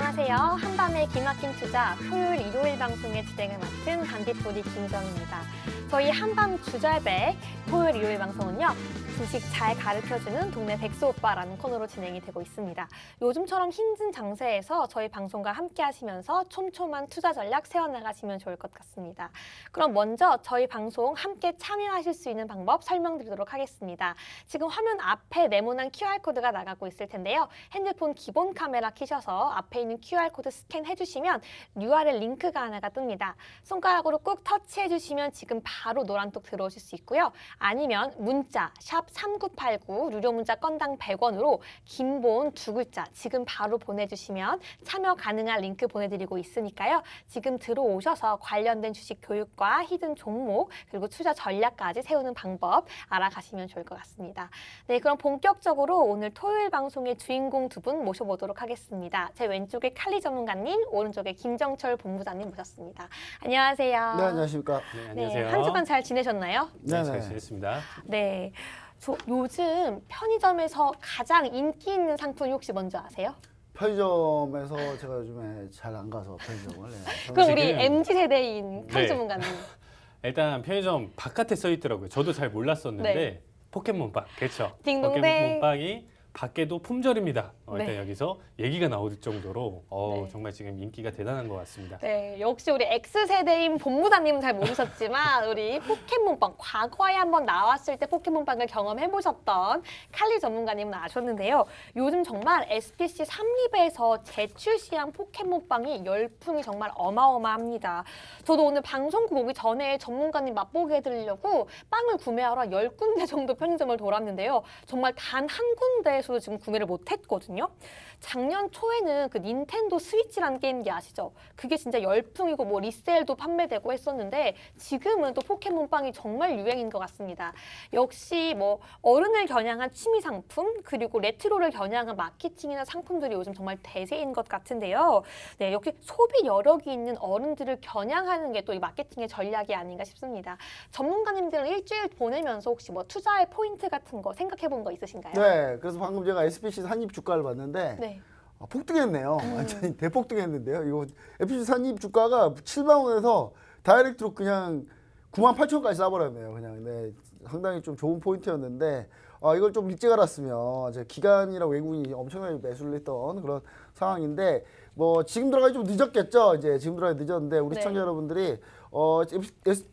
안녕하세요. 한밤의 기막힌 투자 토요일 일요일 방송의 진행을 맡은 반딧불이 김정입니다. 저희 한밤 주잘백 토요일 일요일 방송은요. 주식 잘 가르쳐주는 동네 백수 오빠라는 코너로 진행이 되고 있습니다. 요즘처럼 힘든 장세에서 저희 방송과 함께 하시면서 촘촘한 투자 전략 세워나가시면 좋을 것 같습니다. 그럼 먼저 저희 방송 함께 참여하실 수 있는 방법 설명드리도록 하겠습니다. 지금 화면 앞에 네모난 QR코드가 나가고 있을 텐데요. 핸드폰 기본 카메라 켜셔서 앞에 있는 QR코드 스캔해주시면 URL 링크가 하나가 뜹니다. 손가락으로 꾹 터치해주시면 지금 바로 노란톡 들어오실 수 있고요. 아니면 문자 샵 3989 유료 문자 건당 100원으로 긴본 2글자 지금 바로 보내주시면 참여 가능한 링크 보내드리고 있으니까요. 지금 들어오셔서 관련된 주식 교육과 히든 종목 그리고 투자 전략까지 세우는 방법 알아가시면 좋을 것 같습니다. 네, 그럼 본격적으로 오늘 토요일 방송의 주인공 두 분 모셔보도록 하겠습니다. 제 왼쪽에 칼리 전문가님, 오른쪽에 김정철 본부장님 모셨습니다. 안녕하세요. 네, 안녕하십니까. 네, 안녕하세요. 한 주간 잘 지내셨나요? 네, 잘 지냈습니다. 네. 저 요즘 편의점에서 가장 인기 있는 상품이 혹시 뭔지 아세요? 편의점에서 제가 요즘에 잘 안 가서 편의점을. 네. 그럼 우리 지금- MZ세대인 칼리 네. 전문가님. 일단 편의점 바깥에 써 있더라고요. 저도 잘 몰랐었는데 네. 포켓몬빵, 그렇죠? 딩동댕. 포켓몬빵이 밖에도 품절입니다. 일단 네. 여기서 얘기가 나올 정도로 네. 정말 지금 인기가 대단한 것 같습니다. 네, 역시 우리 X세대인 본부장님은 잘 모르셨지만 우리 포켓몬빵 과거에 한번 나왔을 때 포켓몬빵을 경험해보셨던 칼리 전문가님은 아셨는데요. 요즘 정말 SPC 삼립에서 재출시한 포켓몬빵이 열풍이 정말 어마어마합니다. 저도 오늘 방송국 오기 전에 전문가님 맛보게 해드리려고 빵을 구매하러 10군데 정도 편의점을 돌았는데요. 정말 단 한 군데에서도 지금 구매를 못했거든요. 작년 초에는 그 닌텐도 스위치라는 게임기 아시죠? 그게 진짜 열풍이고 뭐 리셀도 판매되고 했었는데 지금은 또 포켓몬빵이 정말 유행인 것 같습니다. 역시 뭐 어른을 겨냥한 취미 상품 그리고 레트로를 겨냥한 마케팅이나 상품들이 요즘 정말 대세인 것 같은데요. 네, 역시 소비 여력이 있는 어른들을 겨냥하는 게 또 이 마케팅의 전략이 아닌가 싶습니다. 전문가님들은 일주일 보내면서 혹시 뭐 투자의 포인트 같은 거 생각해 본 거 있으신가요? 네, 그래서 방금 제가 SPC 산입 주가를 봤는데 네. 폭등했네요. 완전히 대폭등했는데요. 이거 SPC 산입 주가가 7만 원에서 다이렉트로 그냥 9만 8천 원까지 싸버렸네요. 그냥 네, 상당히 좀 좋은 포인트였는데 이걸 좀 일찍 알았으면 제가 기관이랑 외국인이 엄청나게 매수를 했던 그런 상황인데 뭐 지금 들어가기 좀 늦었겠죠. 이제 지금 들어가기 늦었는데 우리 네. 시청자 여러분들이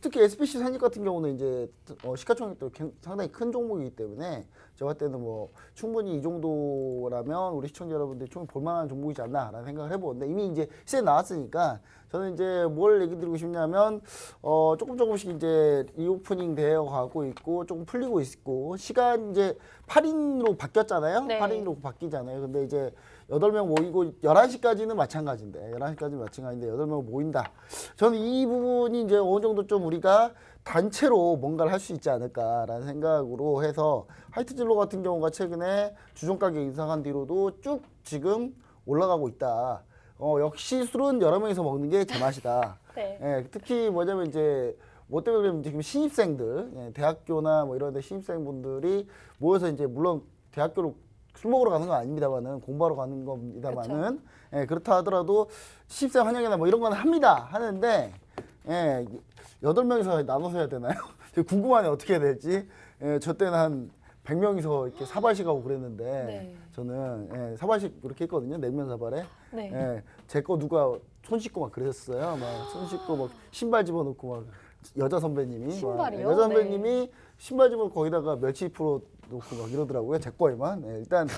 특히 SPC 산입 같은 경우는 이제 시가총액이 또 상당히 큰 종목이기 때문에 제가 봤을 때는 뭐 충분히 이 정도라면 우리 시청자 여러분들이 충분히 볼만한 종목이지 않나라는 생각을 해보는데 이미 이제 시세 나왔으니까 저는 이제 뭘 얘기 드리고 싶냐면 조금씩 이제 리오프닝 되어 가고 있고 조금 풀리고 있고 시간 이제 8인으로 바뀌었잖아요. 네. 8인으로 바뀌잖아요. 근데 이제 8명 모이고 11시까지는 마찬가지인데 11시까지는 마찬가지인데 8명 모인다. 저는 이 부분이 이제 어느 정도 좀 우리가 단체로 뭔가를 할 수 있지 않을까라는 생각으로 해서 하이트진로 같은 경우가 최근에 주종 가격 인상한 뒤로도 쭉 지금 올라가고 있다. 역시 술은 여러 명이서 먹는 게 제맛이다. 네. 예, 특히 뭐냐면 이제 뭐 때문에 그러면 지금 신입생들, 대학교나 뭐 이런 데 신입생분들이 모여서 이제 물론 대학교로 술 먹으러 가는 건 아닙니다만은 공부하러 가는 겁니다만은 그렇다 하더라도 신입생 환영회나 뭐 이런 건 합니다. 하는데 8명이서 나눠서 해야 되나요? 궁금하네 어떻게 해야 될지. 저 때는 한 100명이서 이렇게 사발식 하고 그랬는데 네. 저는 사발식 그렇게 했거든요. 냉면 사발에. 네. 제 거 누가 손 씻고 막 그랬어요. 막 손 씻고 막 신발 집어넣고 막 여자 선배님이 신발이요? 여자 선배님이 신발 집어 거기다가 멸치 프로 놓고 막 이러더라고요. 제 거에만. 일단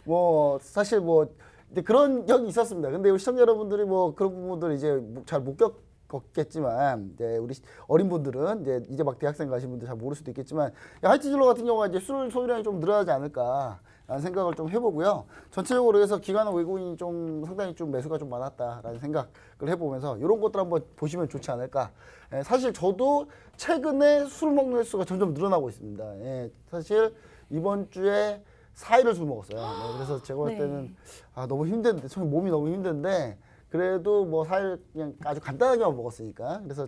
뭐 사실 뭐 근데 그런 적이 있었습니다. 근데 우리 시청자 여러분들이 뭐 그런 부분들 이제 잘 못 겪었겠지만 이제 우리 어린 분들은 이제 막 대학생 가신 분들 잘 모를 수도 있겠지만 하이트진로 같은 경우가 이제 술 소비량이 좀 늘어나지 않을까. 라는 생각을 좀 해보고요. 전체적으로 해서 기관은 외국인이 좀 상당히 좀 매수가 좀 많았다라는 생각을 해보면서 이런 것들 한번 보시면 좋지 않을까. 사실 저도 최근에 술 먹는 횟수가 점점 늘어나고 있습니다. 사실 이번 주에 4일을 술 먹었어요. 그래서 제가 볼 때는 너무 힘든데, 몸이 너무 힘든데 그래도 뭐 사일 그냥 아주 간단하게만 먹었으니까 그래서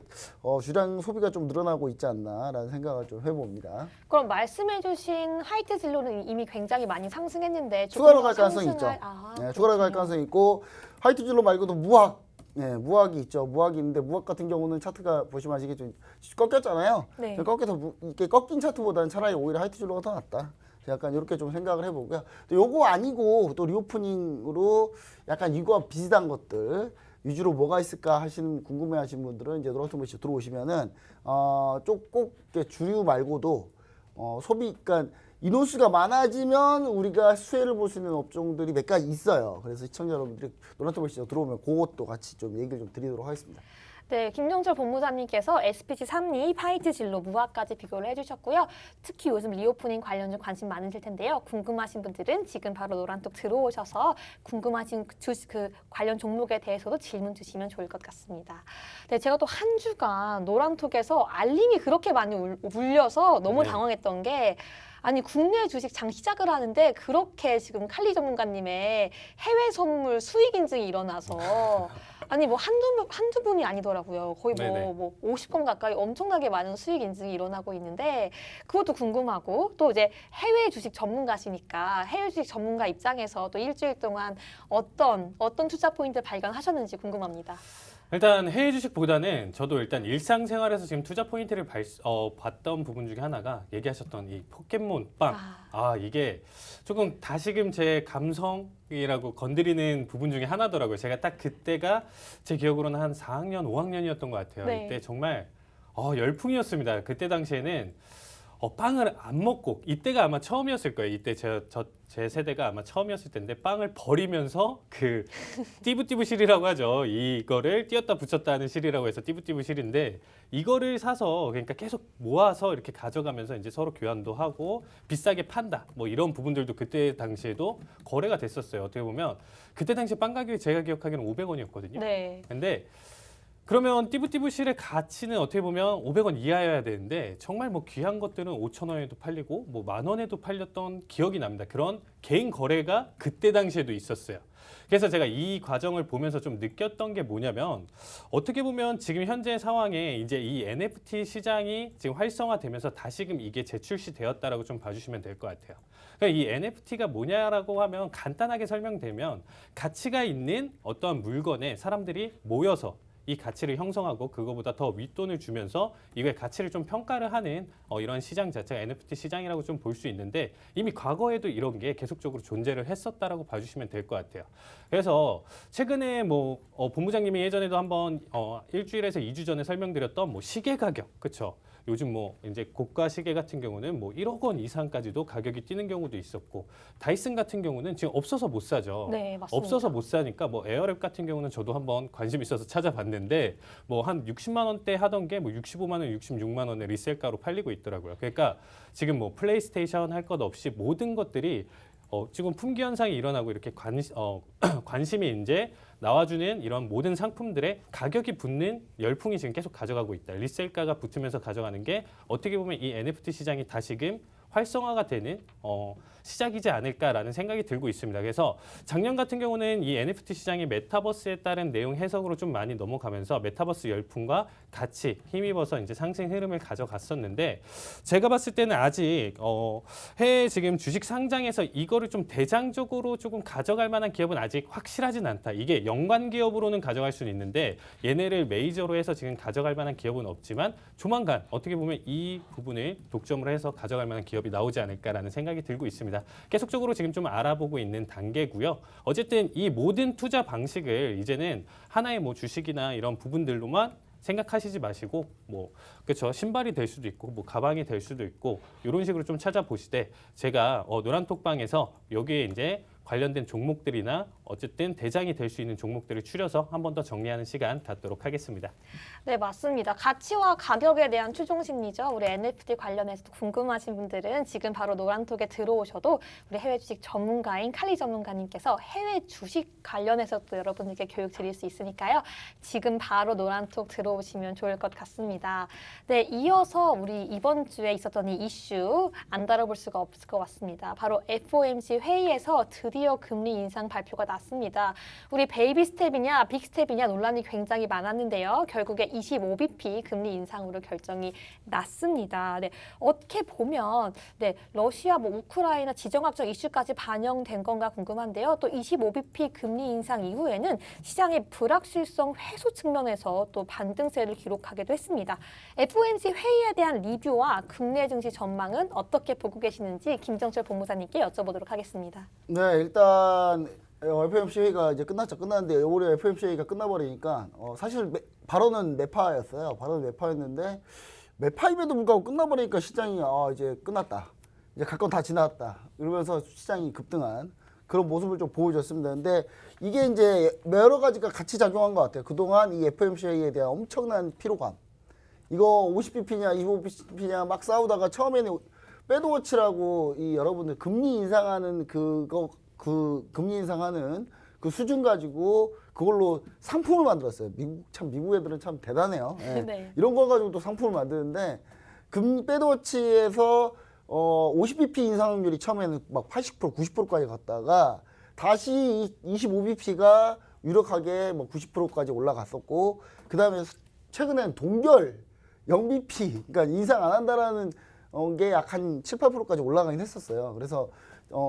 주량 소비가 좀 늘어나고 있지 않나라는 생각을 좀 해봅니다. 그럼 말씀해주신 화이트 진로는 이미 굉장히 많이 상승했는데 조금 추가로 더 갈 가능성이 상승할- 있죠. 아, 네, 추가로 갈 그렇군요. 가능성이 있고 화이트 진로 말고도 무학, 무학이 있죠. 무학이 있는데 무학 같은 경우는 차트가 보시면 아시겠지만 꺾였잖아요. 네. 꺾여서 이렇게 꺾인 차트보다는 차라리 오히려 화이트 진로가 더 낫다. 약간 이렇게 좀 생각을 해보고요. 또 요거 아니고 또 리오프닝으로 약간 이거와 비슷한 것들 위주로 뭐가 있을까 하시는 궁금해하시는 분들은 이제 노란통보시 들어오시면은 꼭 주류 말고도 소비 그러니까 인원수가 많아지면 우리가 수혜를 볼 수 있는 업종들이 몇 가지 있어요. 그래서 시청자 여러분들이 노란통보시 들어오면 그것도 같이 좀 얘기를 좀 드리도록 하겠습니다. 네, 김종철 본부장님께서 SPC 3리, 화이트 진로, 무화까지 비교를 해주셨고요. 특히 요즘 리오프닝 관련주 관심 많으실 텐데요. 궁금하신 분들은 지금 바로 노란톡 들어오셔서 궁금하신 그 관련 종목에 대해서도 질문 주시면 좋을 것 같습니다. 네, 제가 또 한 주간 노란톡에서 알림이 그렇게 많이 울려서 너무 네. 당황했던 게 아니 국내 주식장 시작을 하는데 그렇게 지금 칼리 전문가님의 해외 선물 수익 인증이 일어나서 아니 뭐 한두 분이 아니더라고요. 거의 네네. 뭐 50건 가까이 엄청나게 많은 수익 인증이 일어나고 있는데 그것도 궁금하고 또 이제 해외 주식 전문가시니까 해외 주식 전문가 입장에서 또 일주일 동안 어떤 투자 포인트 발견하셨는지 궁금합니다. 일단 해외 주식보다는 저도 일단 일상생활에서 지금 투자 포인트를 봤던 부분 중에 하나가 얘기하셨던 이 포켓몬 빵. 이게 조금 다시금 제 감성이라고 건드리는 부분 중에 하나더라고요. 제가 딱 그때가 제 기억으로는 한 4학년, 5학년이었던 것 같아요. 네. 이때 정말 열풍이었습니다. 그때 당시에는 빵을 안 먹고 이때가 아마 처음이었을 거예요. 이때 제 세대가 아마 처음이었을 텐데 빵을 버리면서 그 띠부띠부 실이라고 하죠. 이거를 띄었다 붙였다 하는 실이라고 해서 띠부띠부 실인데 이거를 사서 그러니까 계속 모아서 이렇게 가져가면서 이제 서로 교환도 하고 비싸게 판다. 뭐 이런 부분들도 그때 당시에도 거래가 됐었어요. 어떻게 보면 그때 당시 빵 가격이 제가 기억하기에는 500원이었거든요. 네. 근데 그러면 띠부띠부실의 가치는 어떻게 보면 500원 이하여야 되는데 정말 뭐 귀한 것들은 5,000원에도 팔리고 뭐 10,000원에도 팔렸던 기억이 납니다. 그런 개인 거래가 그때 당시에도 있었어요. 그래서 제가 이 과정을 보면서 좀 느꼈던 게 뭐냐면 어떻게 보면 지금 현재 상황에 이제 이 NFT 시장이 지금 활성화되면서 다시금 이게 재출시되었다라고 좀 봐주시면 될 것 같아요. 그러니까 이 NFT가 뭐냐라고 하면 간단하게 설명되면 가치가 있는 어떠한 물건에 사람들이 모여서 이 가치를 형성하고 그거보다 더 윗돈을 주면서 이거의 가치를 좀 평가를 하는 이런 시장 자체가 NFT 시장이라고 좀 볼 수 있는데 이미 과거에도 이런 게 계속적으로 존재를 했었다라고 봐주시면 될 것 같아요. 그래서 최근에 뭐 본부장님이 예전에도 한번 일주일에서 2주 전에 설명드렸던 뭐 시계 가격, 그렇죠? 요즘 뭐 이제 고가 시계 같은 경우는 뭐 1억 원 이상까지도 가격이 뛰는 경우도 있었고 다이슨 같은 경우는 지금 없어서 못 사죠. 네, 맞습니다. 없어서 못 사니까 뭐 에어랩 같은 경우는 저도 한번 관심 있어서 찾아봤는데 뭐 한 60만 원대 하던 게 뭐 65만 원, 66만 원에 리셀가로 팔리고 있더라고요. 그러니까 지금 뭐 플레이스테이션 할 것 없이 모든 것들이 지금 품귀 현상이 일어나고 이렇게 관심이 이제 나와주는 이런 모든 상품들의 가격이 붙는 열풍이 지금 계속 가져가고 있다. 리셀가가 붙으면서 가져가는 게 어떻게 보면 이 NFT 시장이 다시금 활성화가 되는 시작이지 않을까라는 생각이 들고 있습니다. 그래서 작년 같은 경우는 이 NFT 시장이 메타버스에 따른 내용 해석으로 좀 많이 넘어가면서 메타버스 열풍과 같이 힘입어서 이제 상승 흐름을 가져갔었는데 제가 봤을 때는 아직 해외 지금 주식 상장에서 이거를 좀 대장적으로 조금 가져갈 만한 기업은 아직 확실하진 않다. 이게 연관 기업으로는 가져갈 수는 있는데 얘네를 메이저로 해서 지금 가져갈 만한 기업은 없지만 조만간 어떻게 보면 이 부분을 독점으로 해서 가져갈 만한 기업이 나오지 않을까라는 생각이 들고 있습니다. 계속적으로 지금 좀 알아보고 있는 단계고요. 어쨌든 이 모든 투자 방식을 이제는 하나의 뭐 주식이나 이런 부분들로만 생각하시지 마시고 뭐 그렇죠 신발이 될 수도 있고 뭐 가방이 될 수도 있고 이런 식으로 좀 찾아보시되 제가 노란톡방에서 여기에 이제 관련된 종목들이나 어쨌든 대장이 될 수 있는 종목들을 추려서 한 번 더 정리하는 시간 갖도록 하겠습니다. 네, 맞습니다. 가치와 가격에 대한 추종 심리죠. 우리 NFT 관련해서 궁금하신 분들은 지금 바로 노란톡에 들어오셔도 우리 해외 주식 전문가인 칼리 전문가님께서 해외 주식 관련해서도 여러분들께 교육 드릴 수 있으니까요. 지금 바로 노란톡 들어오시면 좋을 것 같습니다. 네, 이어서 우리 이번 주에 있었던 이 이슈 안 다뤄볼 수가 없을 것 같습니다. 바로 FOMC 회의에서 드디어 드디어 금리 인상 발표가 났습니다. 우리 베이비 스텝이냐 빅 스텝이냐 논란이 굉장히 많았는데요. 결국에 25bp 금리 인상으로 결정이 났습니다. 네, 어떻게 보면 네, 러시아, 우크라이나 지정학적 이슈까지 반영된 건가 궁금한데요. 또 25bp 금리 인상 이후에는 시장의 불확실성 해소 측면에서 또 반등세를 기록하기도 했습니다. FOMC 회의에 대한 리뷰와 국내 증시 전망은 어떻게 보고 계시는지 김정철 본부장님께 여쭤보도록 하겠습니다. 네, 일단 FOMC 회의가 이제 끝났는데 올해 FOMC 회의가 끝나버리니까 사실 발언은 매파였어요. 발언은 매파였는데 매파임에도 불구하고 끝나버리니까 시장이 이제 끝났다. 이제 갈 건 다 지나갔다. 이러면서 시장이 급등한 그런 모습을 좀 보여줬습니다. 근데 이게 이제 여러 가지가 같이 작용한 것 같아요. 그동안 이 FOMC 회의에 대한 엄청난 피로감. 이거 50bp냐 25bp냐 막 싸우다가 처음에는 배드워치라고 이 여러분들 금리 인상하는 그 금리 인상하는 그 수준 가지고 그걸로 상품을 만들었어요. 미국 애들은 참 대단해요. 예. 네. 이런 거 가지고 또 상품을 만드는데 배드워치에서 50bp 인상률이 처음에는 막 80% 90%까지 갔다가 다시 25bp가 유력하게 뭐 90%까지 올라갔었고 그다음에 최근엔 동결 0bp 그러니까 인상 안 한다라는 게 약 한 7, 8%까지 올라가긴 했었어요. 그래서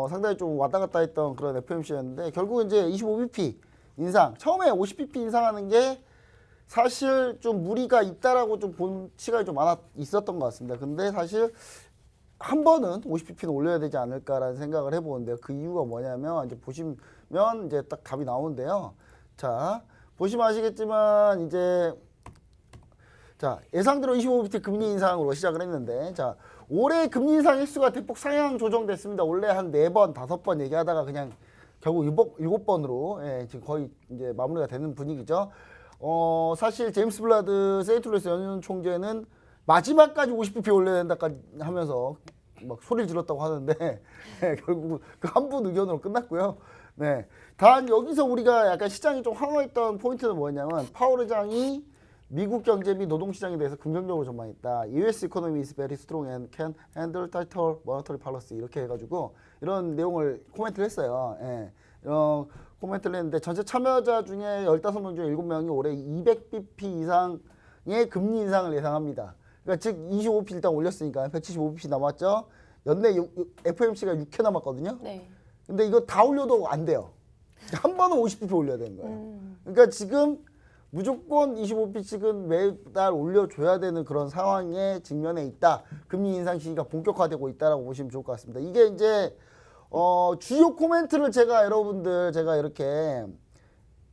상당히 좀 왔다 갔다 했던 그런 FOMC였는데 결국은 이제 25bp 인상 처음에 50bp 인상하는 게 사실 좀 무리가 있다라고 좀 본 시간이 좀 있었던 것 같습니다. 근데 사실 한 번은 50bp는 올려야 되지 않을까라는 생각을 해보는데요. 그 이유가 뭐냐면 이제 보시면 이제 딱 답이 나오는데요. 자, 보시면 아시겠지만 이제 자, 예상대로 25bp 금리 인상으로 시작을 했는데 자, 올해 금리 인상 횟수가 대폭 상향 조정됐습니다. 원래 한 4번, 5번 얘기하다가 그냥 결국 7번으로 예, 지금 거의 이제 마무리가 되는 분위기죠. 사실 제임스 블라드 세인트루이스 연준 총재는 마지막까지 50bp 올려야 된다까지 하면서 막 소리를 질렀다고 하는데 네, 결국 그 한 분 의견으로 끝났고요. 네, 단 여기서 우리가 약간 시장이 좀 황홀했던 포인트는 뭐냐면 파월 의장이 미국 경제 및 노동시장에 대해서 긍정적으로 전망했다. US economy is very strong and can handle tighter monetary policy 이렇게 해가지고 이런 내용을 코멘트를 했어요. 예, 이런 코멘트를 했는데 전체 참여자 중에 15명 중에 7명이 올해 200bp 이상의 금리 인상을 예상합니다. 그러니까 즉 25bp 일단 올렸으니까 175bp 남았죠. 연내 FOMC가 6회 남았거든요. 네. 근데 이거 다 올려도 안 돼요. 한 번은 50bp 올려야 되는 거예요. 그러니까 지금 무조건 25bp씩은 매달 올려줘야 되는 그런 상황에 직면해 있다. 금리 인상 시기가 본격화되고 있다라고 보시면 좋을 것 같습니다. 이게 이제 주요 코멘트를 제가 이렇게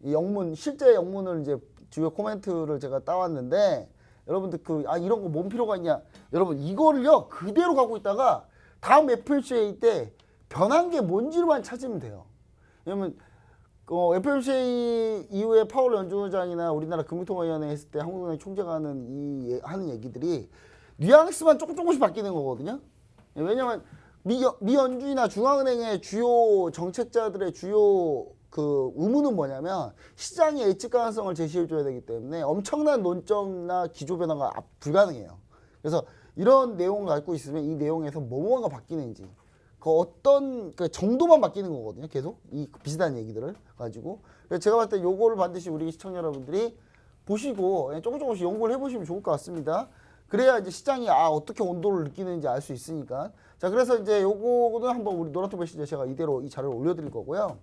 이 실제 영문을 이제 주요 코멘트를 제가 따왔는데 여러분들 이런 거 뭔 필요가 있냐? 여러분 이거를요 그대로 갖고 있다가 다음 FOMC 때 변한 게 뭔지로만 찾으면 돼요. 왜냐면 FOMC 이후에 파월 연준의장이나 우리나라 금융통화위원회 했을 때 한국은행 총재가 하는 얘기들이 뉘앙스만 조금씩 바뀌는 거거든요. 왜냐면 미 연준이나 중앙은행의 주요 정책자들의 주요 그 의무는 뭐냐면 시장의 예측 가능성을 제시해 줘야 되기 때문에 엄청난 논점이나 기조 변화가 불가능해요. 그래서 이런 내용을 갖고 있으면 이 내용에서 뭐가 바뀌는지 그 어떤 그 정도만 바뀌는 거거든요. 계속 이 비슷한 얘기들을 가지고. 그래서 제가 봤을 때 요거를 반드시 우리 시청자 여러분들이 보시고 조금씩 연구를 해보시면 좋을 것 같습니다. 그래야 이제 시장이 어떻게 온도를 느끼는지 알 수 있으니까. 자, 그래서 이제 요거는 한번 우리 노란투 시대 제가 이대로 이 자료를 올려드릴 거고요.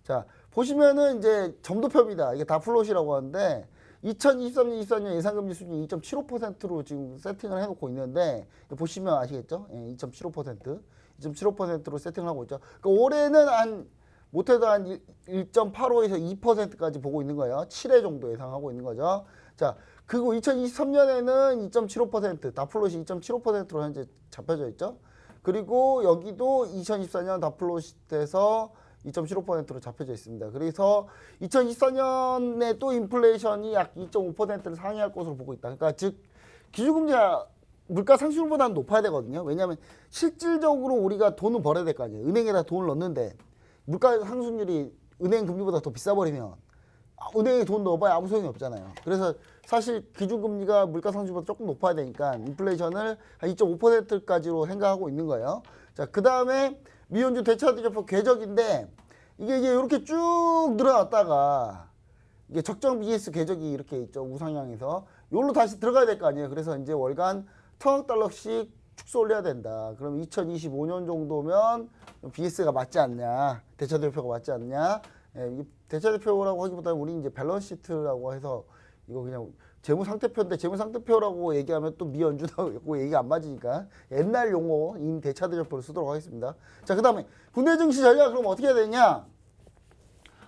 자, 보시면은 이제 점도표입니다. 이게 다 플롯이라고 하는데 2023년, 24년 예상금리 수준이 2.75%로 지금 세팅을 해놓고 있는데 보시면 아시겠죠? 2.75%, 2.75%로 세팅을 하고 있죠. 그러니까 올해는 못해도 한 1.85에서 2%까지 보고 있는 거예요. 7회 정도 예상하고 있는 거죠. 자, 그리고 2023년에는 2.75%, 다 플롯이 2.75%로 현재 잡혀져 있죠. 그리고 여기도 2024년 다 플롯에서 2.75%로 잡혀져 있습니다. 그래서 2024년에 또 인플레이션이 약 2.5%를 상회할 것으로 보고 있다. 그러니까 즉 기준금리가 물가 상승률보다는 높아야 되거든요. 왜냐하면 실질적으로 우리가 돈을 벌어야 될 거 아니에요. 은행에다 돈을 넣는데 물가 상승률이 은행 금리보다 더 비싸버리면 은행에 돈 넣어봐야 아무 소용이 없잖아요. 그래서 사실 기준금리가 물가 상승률보다 조금 높아야 되니까 인플레이션을 한 2.5%까지로 생각하고 있는 거예요. 자, 그 다음에 미연준 대차대조법 궤적인데 이게 이제 이렇게 쭉 늘어났다가 이게 적정 BS 궤적이 이렇게 있죠. 우상향에서 요걸로 다시 들어가야 될 거 아니에요. 그래서 이제 월간 1,000억 달러씩 축소 올려야 된다. 그럼 2025년 정도면 BS가 맞지 않냐, 대차대표가 맞지 않냐. 예, 이 대차대표라고 하기보다는 우리 이제 밸런스 시트라고 해서 이거 그냥 재무상태표인데 재무상태표라고 얘기하면 또 미연주다고 얘기가 안 맞으니까 옛날 용어인 대차대표를 쓰도록 하겠습니다. 자, 그다음에 국내 증시 전략 그럼 어떻게 해야 되냐?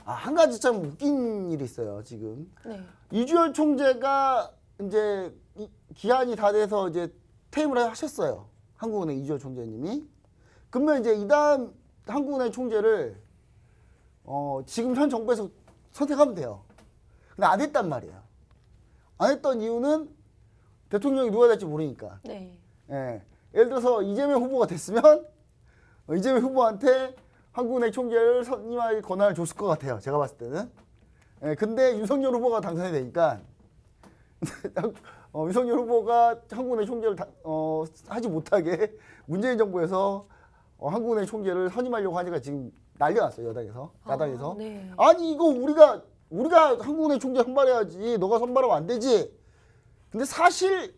한 가지 참 웃긴 일이 있어요, 지금. 네. 이주열 총재가 이제 기한이 다 돼서 이제 퇴임을 하셨어요. 한국은행 이주열 총재님이. 그러면 이제 이 다음 한국은행 총재를 지금 현 정부에서 선택하면 돼요. 근데 안 했단 말이에요. 안 했던 이유는 대통령이 누가 될지 모르니까. 네. 예. 예를 들어서 이재명 후보가 됐으면 이재명 후보한테 한국은행 총재를 선임할 권한을 줬을 것 같아요. 제가 봤을 때는. 예. 근데 윤석열 후보가 당선이 되니까 윤석열 후보가 한국은행 총재를 하지 못하게 문재인 정부에서 한국은행 총재를 선임하려고 하니까 지금 난리가 났어요. 야당에서. 네. 아니 이거 우리가 한국은행 총재 선발해야지. 너가 선발하면 안 되지. 근데 사실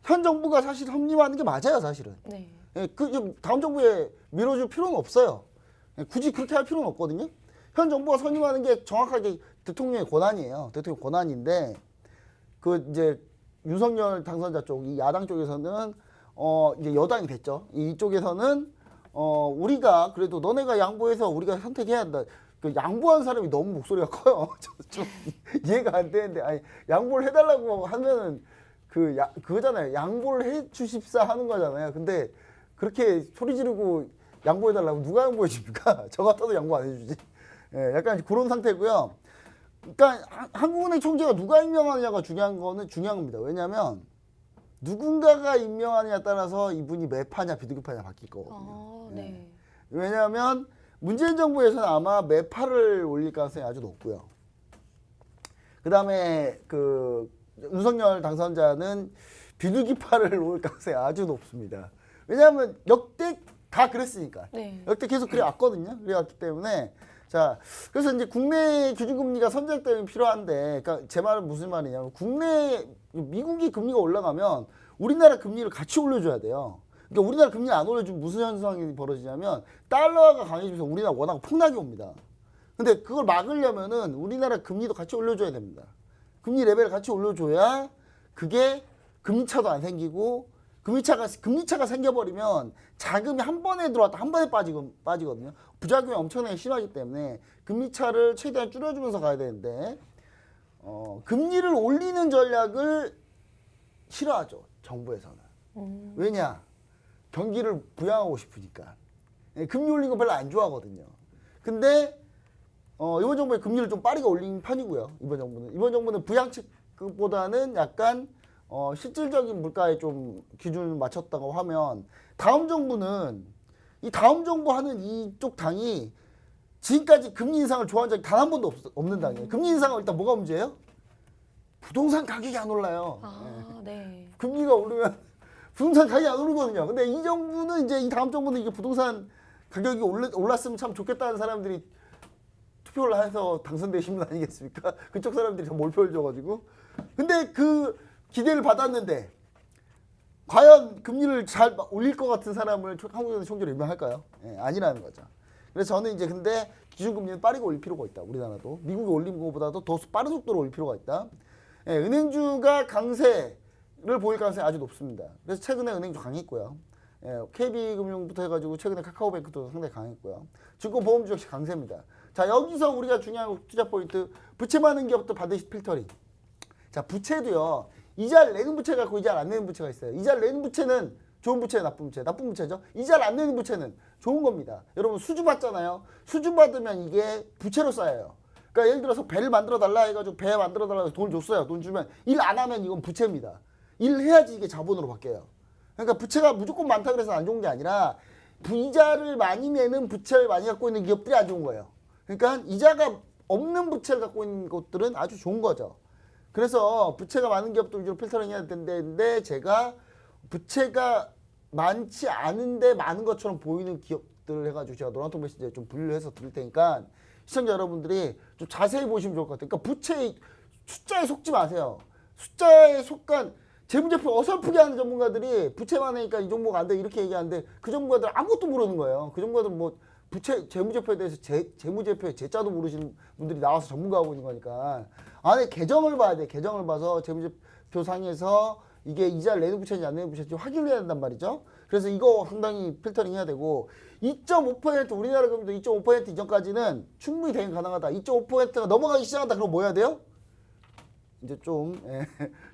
현 정부가 사실 선임하는 게 맞아요. 사실은. 네. 예, 다음 정부에 밀어줄 필요는 없어요. 예, 굳이 그렇게 할 필요는 없거든요. 현 정부가 선임하는 게 정확하게 대통령의 권한이에요. 대통령 권한인데 그 이제 윤석열 당선자 쪽, 이 야당 쪽에서는 이제 여당이 됐죠. 이쪽에서는 우리가 그래도 너네가 양보해서 우리가 선택해야 한다. 그 양보한 사람이 너무 목소리가 커요. 좀 이해가 안 되는데, 아니 양보를 해달라고 하면은 그거잖아요. 양보를 해주십사 하는 거잖아요. 근데 그렇게 소리 지르고 양보해달라고 누가 양보해 줍니까? 저 같아도 양보 안 해주지. 예, 약간 그런 상태고요. 그러니까 한국은행 총재가 누가 임명하느냐가 중요한 겁니다. 왜냐하면 누군가가 임명하느냐에 따라서 이분이 매파냐 비둘기파냐 바뀔 거거든요. 네. 왜냐하면 문재인 정부에서는 아마 매파를 올릴 가능성이 아주 높고요. 그다음에 그 윤석열 당선자는 비둘기파를 올 가능성이 아주 높습니다. 왜냐하면 역대 다 그랬으니까. 네. 역대 계속 그래 왔거든요. 그래 왔기 때문에 자, 그래서 이제 국내 기준금리가 선제적 대응이 필요한데, 그러니까 제 말은 무슨 말이냐면 미국이 금리가 올라가면 우리나라 금리를 같이 올려줘야 돼요. 그러니까 우리나라 금리를 안 올려주면 무슨 현상이 벌어지냐면 달러가 강해지면서 우리나라 원화가 폭락이 옵니다. 근데 그걸 막으려면은 우리나라 금리도 같이 올려줘야 됩니다. 금리 레벨을 같이 올려줘야 그게 금리차도 안 생기고 금리차가 생겨버리면 자금이 한 번에 들어왔다 한 번에 빠지거든요. 부작용이 엄청나게 심하기 때문에 금리차를 최대한 줄여주면서 가야 되는데 금리를 올리는 전략을 싫어하죠. 정부에서는. 왜냐? 경기를 부양하고 싶으니까. 금리 올린 거 별로 안 좋아하거든요. 근데 이번 정부에 금리를 좀 빠르게 올린 편이고요. 이번 정부는 부양책보다는 약간 실질적인 물가에 좀 기준을 맞췄다고 하면 다음 정부 하는 이쪽 당이 지금까지 금리 인상을 좋아한 적이 단 한 번도 없는 당이에요. 금리 인상은 일단 뭐가 문제예요? 부동산 가격이 안 올라요. 네. 금리가 오르면 부동산 가격이 안 오르거든요. 근데 이 정부는 이제 이 다음 정부는 이게 부동산 가격이 올랐으면 참 좋겠다는 사람들이 투표를 해서 당선되신 분 아니겠습니까? 그쪽 사람들이 다 몰표를 줘가지고. 근데 그 기대를 받았는데 과연 금리를 잘 올릴 것 같은 사람을 한국은행 총재로 임명할까요? 예, 아니라는 거죠. 그래서 저는 이제 근데 기준금리는 빠르게 올릴 필요가 있다. 우리나라도 미국이 올린 것보다도 더 빠른 속도로 올릴 필요가 있다. 예, 은행주가 강세를 보일 가능성이 아주 높습니다. 그래서 최근에 은행주 강했고요. 예, KB금융부터 해가지고 최근에 카카오뱅크도 상당히 강했고요. 증권보험주 역시 강세입니다. 자, 여기서 우리가 중요한 투자 포인트, 부채 많은 기업도 반드시 필터링. 자, 부채도요. 이자를 내는 부채가 있고 이자를 안 내는 부채가 있어요. 이자를 내는 부채는 좋은 부채, 나쁜 부채죠. 이자를 안 내는 부채는 좋은 겁니다. 여러분 수주 받잖아요. 수주 받으면 이게 부채로 쌓여요. 그러니까 예를 들어서 배를 만들어 달라 해가지고 배 만들어 달라고 해서 돈을 줬어요. 돈 주면 일 안 하면 이건 부채입니다. 일을 해야지 이게 자본으로 바뀌어요. 그러니까 부채가 무조건 많다 그래서 안 좋은 게 아니라 이자를 많이 내는 부채를 많이 갖고 있는 기업들이 안 좋은 거예요. 그러니까 이자가 없는 부채를 갖고 있는 것들은 아주 좋은 거죠. 그래서 부채가 많은 기업들 위주로 필터링 해야 되는데 제가 부채가 많지 않은데 많은 것처럼 보이는 기업들을 해가지고 제가 노란통 메시지에 좀 분류를 해서 드릴 테니까 시청자 여러분들이 좀 자세히 보시면 좋을 것 같아요. 그러니까 부채 숫자에 속지 마세요. 숫자에 속간 재무제표 어설프게 하는 전문가들이 부채만 하니까 이 종목 안 돼 이렇게 얘기하는데 그 전문가들 아무것도 모르는 거예요. 그 전문가들 뭐 부채 재무제표에 대해서 재무제표의 제자도 모르시는 분들이 나와서 전문가하고 있는 거니까 안에 계정을 봐야 돼. 계정을 봐서 재무제표 상에서 이게 이자를 내는 부채인지 안 내는 부채인지 확인을 해야 된단 말이죠. 그래서 이거 상당히 필터링 해야 되고 2.5% 우리나라 금리도 2.5% 이전까지는 충분히 대응 가능하다. 2.5%가 넘어가기 시작한다. 그럼 뭐 해야 돼요? 이제 좀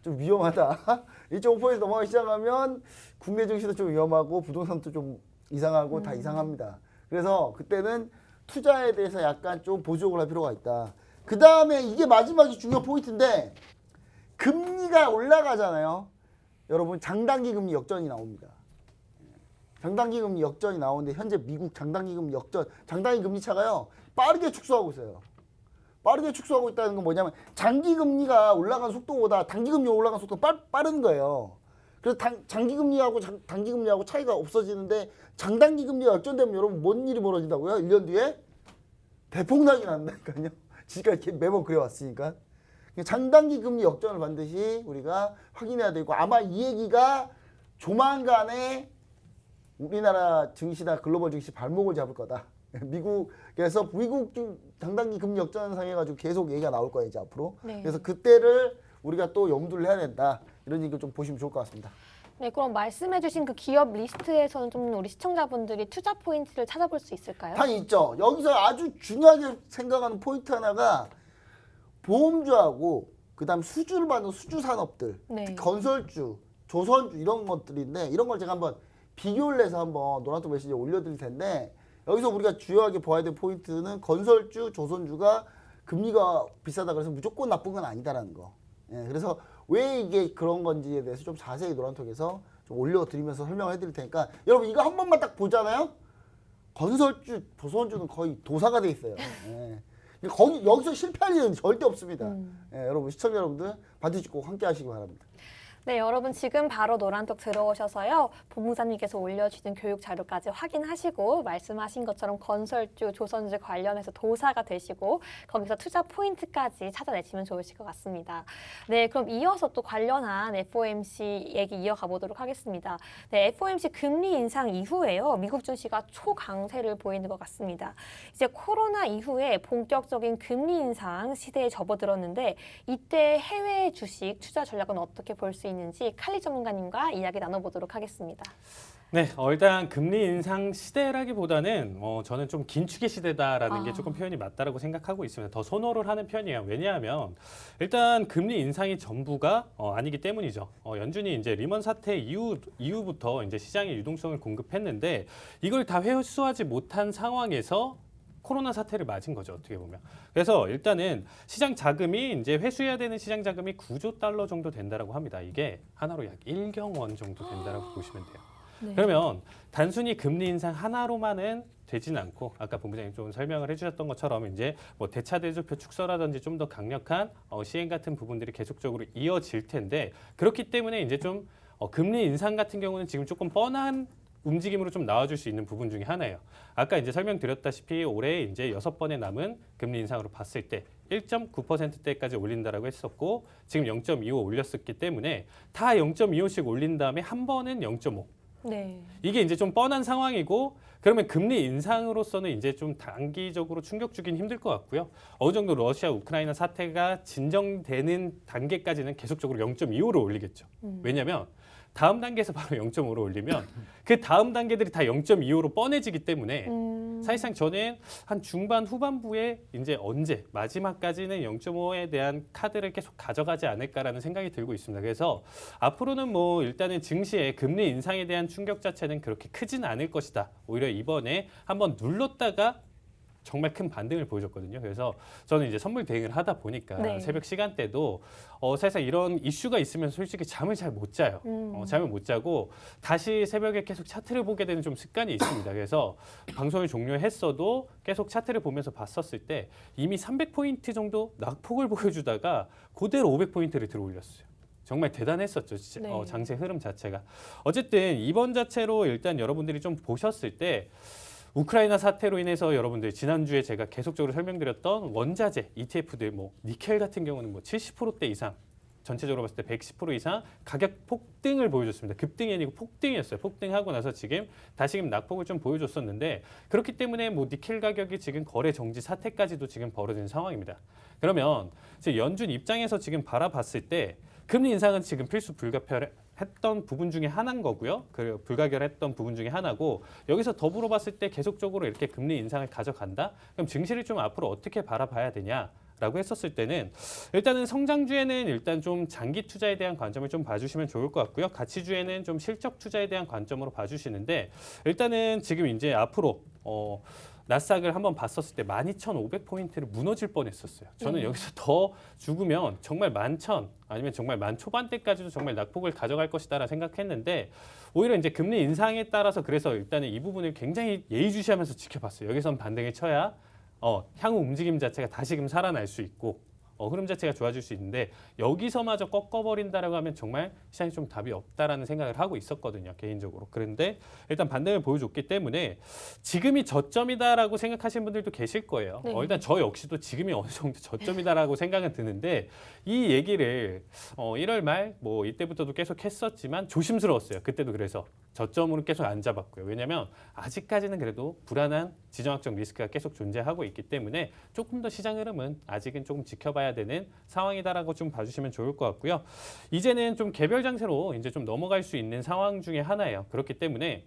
위험하다. 2.5% 넘어가기 시작하면 국내 증시도 좀 위험하고 부동산도 좀 이상하고 다 이상합니다. 그래서 그때는 투자에 대해서 약간 좀 보조적으로 할 필요가 있다. 그 다음에 이게 마지막이 중요한 포인트인데 금리가 올라가잖아요. 여러분 장단기 금리 역전이 나옵니다. 장단기 금리 역전이 나오는데 현재 미국 장단기 금리 역전, 장단기 금리 차가요. 빠르게 축소하고 있어요. 빠르게 축소하고 있다는 건 뭐냐면 장기 금리가 올라간 속도보다 단기 금리가 올라간 속도가 빠른 거예요. 그래서 장기 금리하고 단기 금리하고 차이가 없어지는데 장단기 금리가 역전되면 여러분 뭔 일이 벌어진다고요? 1년 뒤에 대폭락이 난다니까요. 지금까지 매번 그래왔으니까. 장단기 금리 역전을 반드시 우리가 확인해야 되고 아마 이 얘기가 조만간에 우리나라 증시나 글로벌 증시 발목을 잡을 거다. 미국에서 미국 장단기 금리 역전 상해가지고 계속 얘기가 나올 거예요 이제 앞으로. 네. 그래서 그때를 우리가 또 염두를 해야 된다. 이런 얘기 좀 보시면 좋을 것 같습니다. 네, 그럼 말씀해주신 그 기업 리스트에서는 좀 우리 시청자분들이 투자 포인트를 찾아볼 수 있을까요? 당연히 있죠. 여기서 아주 중요하게 생각하는 포인트 하나가 보험주하고 그다음 수주를 받는 수주 산업들, 네. 건설주, 조선주 이런 것들인데 이런 걸 제가 한번 비교를 해서 한번 노란톡 메시지에 올려드릴 텐데 여기서 우리가 주요하게 봐야 될 포인트는 건설주, 조선주가 금리가 비싸다 그래서 무조건 나쁜 건 아니다라는 거. 예, 그래서 왜 이게 그런 건지에 대해서 좀 자세히 노란톡에서 좀 올려드리면서 설명을 해드릴 테니까 여러분 이거 한 번만 딱 보잖아요. 건설주, 조선주는 거의 도사가 돼 있어요. 예. 여기서 실패할 일은 절대 없습니다. 예, 여러분 시청자 여러분들 반드시 꼭 함께 하시기 바랍니다. 네, 여러분 지금 바로 노란톡 들어오셔서요. 본부장님께서 올려주신 교육 자료까지 확인하시고 말씀하신 것처럼 건설주, 조선주 관련해서 도사가 되시고 거기서 투자 포인트까지 찾아내시면 좋으실 것 같습니다. 네, 그럼 이어서 또 관련한 FOMC 얘기 이어가 보도록 하겠습니다. 네, FOMC 금리 인상 이후에요. 미국 증시가 초강세를 보이는 것 같습니다. 이제 코로나 이후에 본격적인 금리 인상 시대에 접어들었는데 이때 해외 주식 투자 전략은 어떻게 볼 수 있는지 칼리 전문가님과 이야기 나눠보도록 하겠습니다. 네, 일단 금리 인상 시대라기보다는 저는 좀 긴축의 시대다라는 게 조금 표현이 맞다라고 생각하고 있습니다. 더 선호를 하는 편이에요. 왜냐하면 일단 금리 인상이 전부가 아니기 때문이죠. 연준이 이제 리먼 사태 이후부터 이제 시장에 유동성을 공급했는데 이걸 다 회수하지 못한 상황에서 코로나 사태를 맞은 거죠, 어떻게 보면. 그래서 일단은 시장 자금이 이제 회수해야 되는 시장 자금이 9조 달러 정도 된다라고 합니다. 이게 하나로 약 1경 원 정도 된다라고 보시면 돼요. 네. 그러면 단순히 금리 인상 하나로만은 되지는 않고 아까 본부장님 좀 설명을 해주셨던 것처럼 이제 뭐 대차 대조표 축소라든지 좀 더 강력한 시행 같은 부분들이 계속적으로 이어질 텐데 그렇기 때문에 이제 좀 금리 인상 같은 경우는 지금 조금 뻔한 움직임으로 좀 나와줄 수 있는 부분 중에 하나예요. 아까 이제 설명드렸다시피 올해 이제 6번의 남은 금리 인상으로 봤을 때 1.9%대까지 올린다라고 했었고 지금 0.25 올렸었기 때문에 다 0.25씩 올린 다음에 한 번은 0.5. 네. 이게 이제 좀 뻔한 상황이고 그러면 금리 인상으로서는 이제 좀 단기적으로 충격 주긴 힘들 것 같고요. 어느 정도 러시아 우크라이나 사태가 진정되는 단계까지는 계속적으로 0.25로 올리겠죠. 왜냐하면 다음 단계에서 바로 0.5로 올리면 그 다음 단계들이 다 0.25로 뻔해지기 때문에 사실상 저는 한 중반 후반부에 이제 언제 마지막까지는 0.5에 대한 카드를 계속 가져가지 않을까라는 생각이 들고 있습니다. 그래서 앞으로는 뭐 일단은 증시의 금리 인상에 대한 충격 자체는 그렇게 크지는 않을 것이다. 오히려 이번에 한번 눌렀다가 정말 큰 반등을 보여줬거든요. 그래서 저는 이제 선물 대응을 하다 보니까 네. 새벽 시간대도 사실상 이런 이슈가 있으면 솔직히 잠을 잘 못 자요. 잠을 못 자고 다시 새벽에 계속 차트를 보게 되는 좀 습관이 있습니다. 그래서 방송을 종료했어도 계속 차트를 보면서 봤었을 때 이미 300포인트 정도 낙폭을 보여주다가 그대로 500포인트를 들어 올렸어요. 정말 대단했었죠. 네. 장세 흐름 자체가. 어쨌든 이번 자체로 일단 여러분들이 좀 보셨을 때 우크라이나 사태로 인해서 여러분들 지난주에 제가 계속적으로 설명드렸던 원자재 ETF들 뭐 니켈 같은 경우는 뭐 70%대 이상 전체적으로 봤을 때 110% 이상 가격 폭등을 보여줬습니다. 급등이 아니고 폭등이었어요. 폭등하고 나서 지금 다시금 낙폭을 좀 보여줬었는데 그렇기 때문에 뭐 니켈 가격이 지금 거래 정지 사태까지도 지금 벌어진 상황입니다. 그러면 지금 연준 입장에서 지금 바라봤을 때 금리 인상은 지금 필수 불가피했던 부분 중에 하나인 거고요. 그 불가결했던 부분 중에 하나고 여기서 더불어 봤을 때 계속적으로 이렇게 금리 인상을 가져간다? 그럼 증시를 좀 앞으로 어떻게 바라봐야 되냐? 라고 했었을 때는 일단은 성장주에는 일단 좀 장기 투자에 대한 관점을 좀 봐주시면 좋을 것 같고요. 가치주에는 좀 실적 투자에 대한 관점으로 봐주시는데 일단은 지금 이제 앞으로 나스닥을 한번 봤었을 때 12,500포인트를 무너질 뻔했었어요. 저는 여기서 더 죽으면 정말 11,000 아니면 정말 10,000초반대까지도 정말 낙폭을 가져갈 것이다라 생각했는데 오히려 이제 금리 인상에 따라서 그래서 일단은 이 부분을 굉장히 예의주시하면서 지켜봤어요. 여기선 반등을 쳐야 향후 움직임 자체가 다시금 살아날 수 있고 흐름 자체가 좋아질 수 있는데 여기서마저 꺾어버린다라고 하면 정말 시장이 좀 답이 없다라는 생각을 하고 있었거든요. 개인적으로. 그런데 일단 반등을 보여줬기 때문에 지금이 저점이다라고 생각하시는 분들도 계실 거예요. 네. 일단 저 역시도 지금이 어느 정도 저점이다라고 생각은 드는데 이 얘기를 1월 말 뭐 이때부터도 계속 했었지만 조심스러웠어요. 그때도 그래서 저점으로 계속 안 잡았고요. 왜냐하면 아직까지는 그래도 불안한 지정학적 리스크가 계속 존재하고 있기 때문에 조금 더 시장 흐름은 아직은 조금 지켜봐야 되는 상황이다라고 좀 봐주시면 좋을 것 같고요. 이제는 좀 개별 장세로 이제 좀 넘어갈 수 있는 상황 중에 하나예요. 그렇기 때문에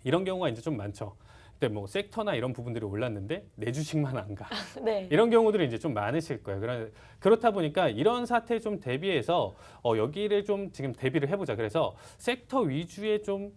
이런 경우가 이제 좀 많죠. 그때 뭐 섹터나 이런 부분들이 올랐는데 내 주식만 안 가. 네. 이런 경우들이 이제 좀 많으실 거예요. 그렇다 보니까 이런 사태에 좀 대비해서 여기를 좀 지금 대비를 해보자. 그래서 섹터 위주의 좀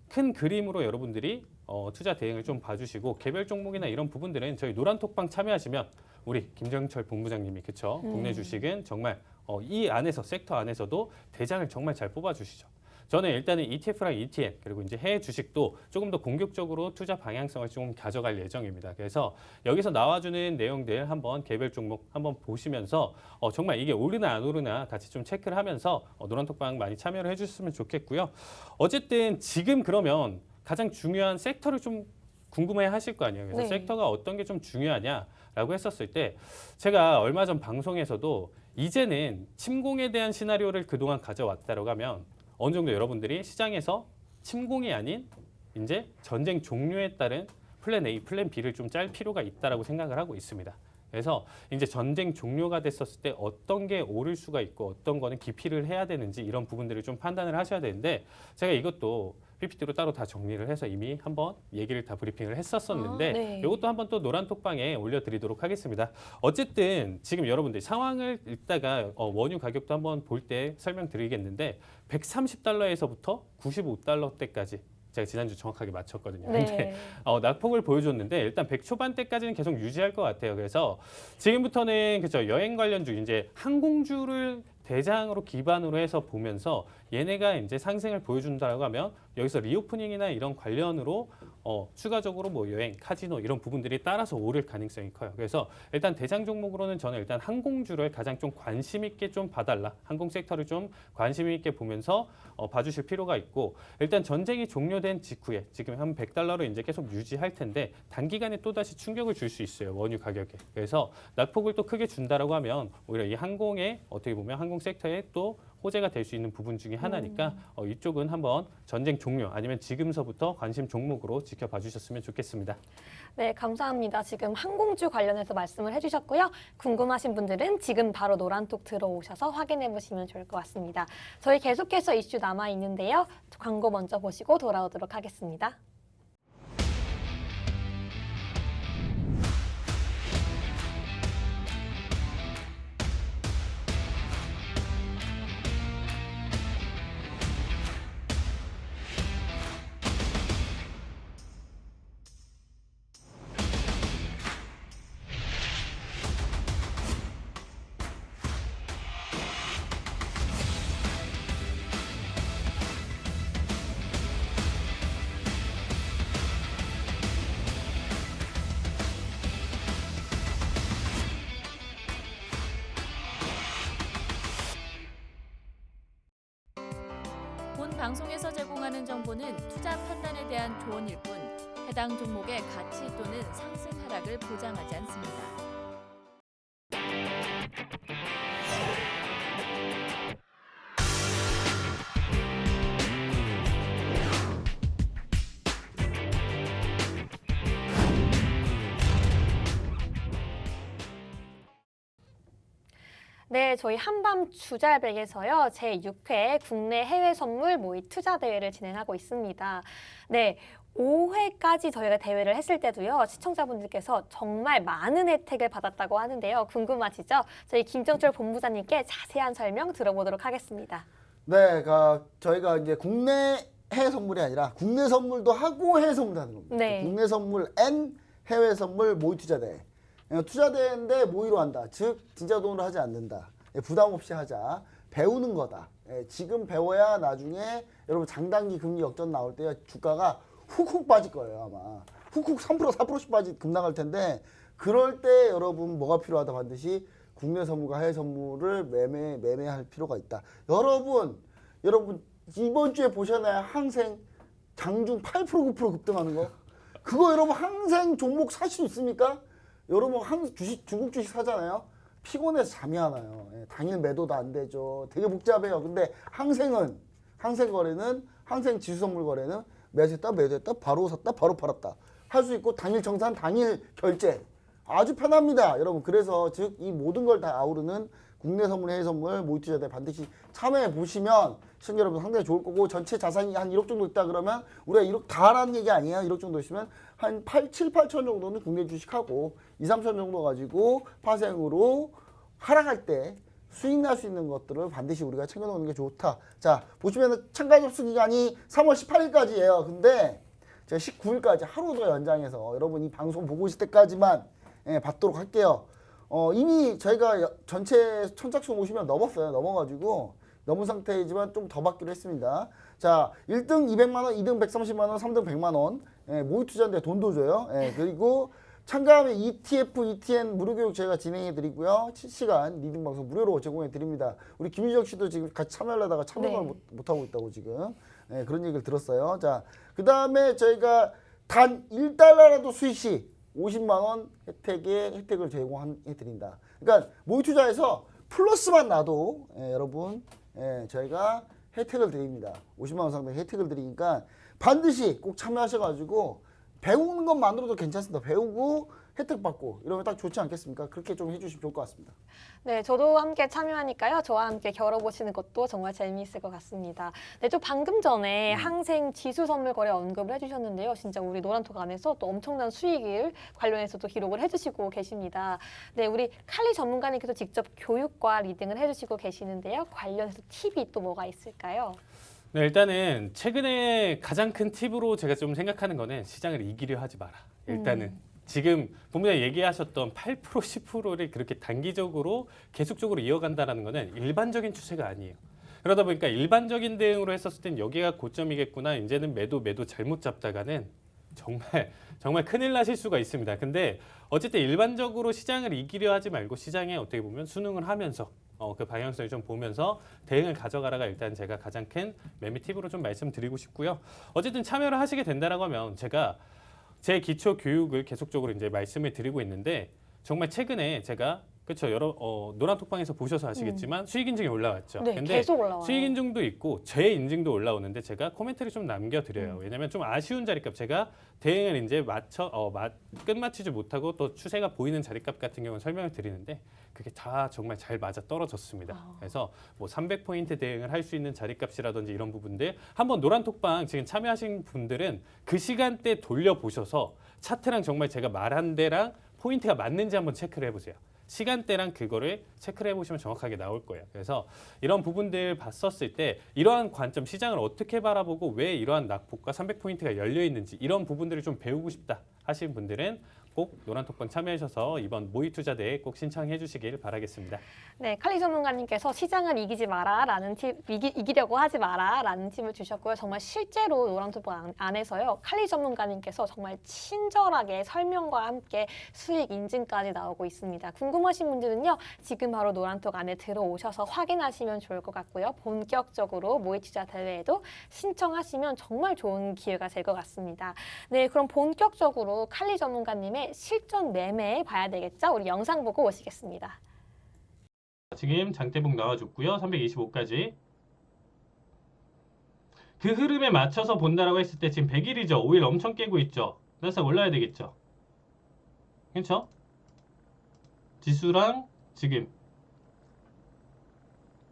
큰 그림으로 여러분들이 투자 대응을 좀 봐주시고 개별 종목이나 이런 부분들은 저희 노란톡방 참여하시면 우리 김정철 본부장님이 그쵸? 국내 주식은 정말 이 안에서 섹터 안에서도 대장을 정말 잘 뽑아주시죠. 저는 일단은 ETF랑 ETN 그리고 이제 해외 주식도 조금 더 공격적으로 투자 방향성을 좀 가져갈 예정입니다. 그래서 여기서 나와주는 내용들 한번 개별 종목 한번 보시면서 정말 이게 오르나 안 오르나 같이 좀 체크를 하면서 노란톡방 많이 참여를 해주셨으면 좋겠고요. 어쨌든 지금 그러면 가장 중요한 섹터를 좀 궁금해 하실 거 아니에요. 그래서 네. 섹터가 어떤 게 좀 중요하냐라고 했었을 때 제가 얼마 전 방송에서도 이제는 침공에 대한 시나리오를 그동안 가져왔다고 하면 어느 정도 여러분들이 시장에서 침공이 아닌 이제 전쟁 종료에 따른 플랜 A, 플랜 B를 좀 짤 필요가 있다라고 생각을 하고 있습니다. 그래서 이제 전쟁 종료가 됐었을 때 어떤 게 오를 수가 있고 어떤 거는 기피를 해야 되는지 이런 부분들을 좀 판단을 하셔야 되는데 제가 이것도 PPT로 따로 다 정리를 해서 이미 한번 얘기를 다 브리핑을 했었었는데 네. 이것도 한번 또 노란톡방에 올려드리도록 하겠습니다. 어쨌든 지금 여러분들 상황을 읽다가 원유 가격도 한번 볼 때 설명드리겠는데 130달러에서부터 95달러대까지 제가 지난주 정확하게 맞췄거든요. 네. 근데 낙폭을 보여줬는데 일단 100 초반대까지는 계속 유지할 것 같아요. 그래서 지금부터는 그죠 여행 관련주 이제 항공주를 대장으로 기반으로 해서 보면서 얘네가 이제 상승을 보여준다고 하면 여기서 리오프닝이나 이런 관련으로 추가적으로 뭐 여행, 카지노 이런 부분들이 따라서 오를 가능성이 커요. 그래서 일단 대장 종목으로는 저는 일단 항공주를 가장 좀 관심 있게 좀 봐달라. 항공 섹터를 좀 관심 있게 보면서 봐주실 필요가 있고 일단 전쟁이 종료된 직후에 지금 한 100달러를 이제 계속 유지할 텐데 단기간에 또 다시 충격을 줄 수 있어요. 원유 가격에. 그래서 낙폭을 또 크게 준다라고 하면 오히려 이 항공에 어떻게 보면 항공 섹터에 또 호재가 될 수 있는 부분 중에 하나니까 이쪽은 한번 전쟁 종료 아니면 지금서부터 관심 종목으로 지켜봐 주셨으면 좋겠습니다. 네, 감사합니다. 지금 항공주 관련해서 말씀을 해주셨고요. 궁금하신 분들은 지금 바로 노란톡 들어오셔서 확인해 보시면 좋을 것 같습니다. 저희 계속해서 이슈 남아 있는데요. 광고 먼저 보시고 돌아오도록 하겠습니다. 방송에서 제공하는 정보는 투자 판단에 대한 조언일 뿐 해당 종목의 가치 또는 상승 하락을 보장하지 않습니다. 네, 저희 한밤 주잘백에서요, 제6회 국내 해외 선물 모의 투자 대회를 진행하고 있습니다. 네, 5회까지 저희가 대회를 했을 때도요, 시청자분들께서 정말 많은 혜택을 받았다고 하는데요. 궁금하시죠? 저희 김정철 본부장님께 자세한 설명 들어보도록 하겠습니다. 네, 저희가 이제 국내 해외 선물이 아니라 국내 선물도 하고 해외 선물도 하는 겁니다. 네. 국내 선물 앤 해외 선물 모의 투자대회. 투자대회인데 모의로 한다. 즉 진짜 돈으로 하지 않는다. 부담 없이 하자. 배우는 거다. 지금 배워야 나중에 여러분 장단기 금리 역전 나올 때 주가가 훅훅 빠질 거예요. 아마 훅훅 3% 4%씩 급락할 텐데 그럴 때 여러분 뭐가 필요하다. 반드시 국내 선물과 해외 선물을 매매할 필요가 있다. 여러분 이번 주에 보셨나요? 항생 장중 8% 9% 급등하는 거. 그거 여러분 항생 종목 사실 수 있습니까? 여러분 중국 주식 사잖아요. 피곤해서 잠이 안 와요. 당일 매도도 안 되죠. 되게 복잡해요. 근데 항생 거래는 항생 지수 선물 거래는 매수했다 바로 샀다 바로 팔았다 할 수 있고 당일 정산 당일 결제 아주 편합니다. 여러분 그래서 즉 이 모든 걸 다 아우르는 국내 선물 해외 선물 모의 투자대 반드시 참여해 보시면 시청자 여러분 상당히 좋을 거고 전체 자산이 한 1억 정도 있다 그러면 우리가 1억 다라는 얘기 아니에요. 1억 정도 있으면 한 7, 8천 정도는 국내 주식하고 2, 3천 정도 가지고 파생으로 하락할 때 수익 날 수 있는 것들을 반드시 우리가 챙겨놓는 게 좋다. 자 보시면 참가 접수 기간이 3월 18일까지예요. 근데 제가 19일까지 하루 더 연장해서 여러분 이 방송 보고 있을 때까지만 받도록 할게요. 이미 저희가 전체 선착순 50명 넘었어요. 넘어가지고 넘은 상태이지만 좀 더 받기로 했습니다. 자, 1등 200만 원, 2등 130만 원, 3등 100만 원. 모의 투자인데 돈도 줘요. 그리고 참가하면 ETF, ETN 무료 교육 저희가 진행해 드리고요. 실시간 리딩 방송 무료로 제공해 드립니다. 우리 김유정 씨도 지금 같이 참여하려다가 참여를 네. 못 하고 있다고 지금 그런 얘기를 들었어요. 자, 그다음에 저희가 단 1달러라도 수익 시 50만 원 혜택을 제공해 드린다. 그러니까 모의 투자에서 플러스만 나도 여러분 저희가 혜택을 드립니다. 50만 원 상당의 혜택을 드리니까 반드시 꼭 참여하셔가지고 배우는 것만으로도 괜찮습니다. 배우고 혜택 받고 이러면 딱 좋지 않겠습니까? 그렇게 좀 해주시면 좋을 것 같습니다. 네, 저도 함께 참여하니까요. 저와 함께 겨뤄보시는 것도 정말 재미있을 것 같습니다. 네, 또 방금 전에 항생 지수 선물 거래 언급을 해주셨는데요. 진짜 우리 노란톡 안에서 또 엄청난 수익을 관련해서 또 기록을 해주시고 계십니다. 네, 우리 칼리 전문가님께서 직접 교육과 리딩을 해주시고 계시는데요. 관련해서 팁이 또 뭐가 있을까요? 네, 일단은 최근에 가장 큰 팁으로 제가 좀 생각하는 거는 시장을 이기려 하지 마라. 일단은 지금 본부장님 얘기하셨던 8% 10%를 그렇게 단기적으로 계속적으로 이어간다는 거는 일반적인 추세가 아니에요. 그러다 보니까 일반적인 대응으로 했었을 땐 여기가 고점이겠구나. 이제는 매도 잘못 잡다가는 정말 큰일 나실 수가 있습니다. 근데 어쨌든 일반적으로 시장을 이기려 하지 말고 시장에 어떻게 보면 순응을 하면서 그 방향성을 좀 보면서 대응을 가져가라가 일단 제가 가장 큰 매매 팁으로 좀 말씀드리고 싶고요. 어쨌든 참여를 하시게 된다라고 하면 제가 제 기초 교육을 계속적으로 이제 말씀을 드리고 있는데 정말 최근에 제가 그렇죠. 노란톡방에서 보셔서 아시겠지만 수익 인증이 올라왔죠. 네, 근데 계속 올라와요. 수익 인증도 있고 제 인증도 올라오는데 제가 코멘트를 좀 남겨드려요. 왜냐하면 좀 아쉬운 자리값 제가 대응을 이제 끝마치지 못하고 또 추세가 보이는 자리값 같은 경우는 설명을 드리는데 그게 다 정말 잘 맞아 떨어졌습니다. 그래서 뭐 300포인트 대응을 할 수 있는 자리값이라든지 이런 부분들 한번 노란톡방 지금 참여하신 분들은 그 시간대 돌려보셔서 차트랑 정말 제가 말한 데랑 포인트가 맞는지 한번 체크를 해보세요. 시간대랑 그거를 체크를 해보시면 정확하게 나올 거예요. 그래서 이런 부분들 봤었을 때 이러한 관점, 시장을 어떻게 바라보고 왜 이러한 낙폭과 300포인트가 열려 있는지 이런 부분들을 좀 배우고 싶다 하시는 분들은 꼭 노란톡방 참여하셔서 이번 모의 투자대회 꼭 신청해 주시길 바라겠습니다. 네, 칼리 전문가님께서 시장을 이기지 마라라는 이기려고 하지 마라라는 팁을 주셨고요. 정말 실제로 노란톡방 안에서요. 칼리 전문가님께서 정말 친절하게 설명과 함께 수익 인증까지 나오고 있습니다. 궁금하신 분들은요. 지금 바로 노란톡 안에 들어오셔서 확인하시면 좋을 것 같고요. 본격적으로 모의 투자 대회에도 신청하시면 정말 좋은 기회가 될 것 같습니다. 네, 그럼 본격적으로 칼리 전문가님의 실전 매매 봐야 되겠죠? 우리 영상 보고 오시겠습니다. 지금 장대봉 나와줬고요. 325까지. 그 흐름에 맞춰서 본다라고 했을 때 지금 100일이죠. 5일 엄청 깨고 있죠. 나스닥 올라야 되겠죠. 그렇죠? 지수랑 지금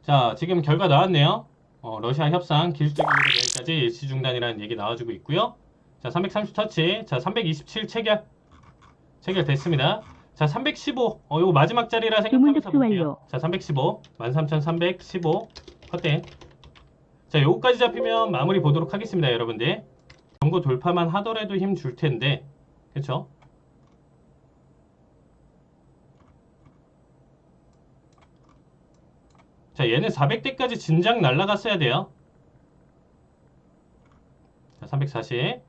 자 지금 결과 나왔네요. 러시아 협상 기술적 이유로 내일까지 일시 중단이라는 얘기 나와주고 있고요. 자 330 터치. 자 327 체결됐습니다. 자 315 요거 마지막 자리라 생각하면서 볼게요. 자 315 13,315 컷된. 자 요거까지 잡히면 마무리 보도록 하겠습니다. 여러분들 정고 돌파만 하더라도 힘 줄 텐데 그쵸? 자 얘는 400대까지 진작 날라갔어야 돼요. 자 340.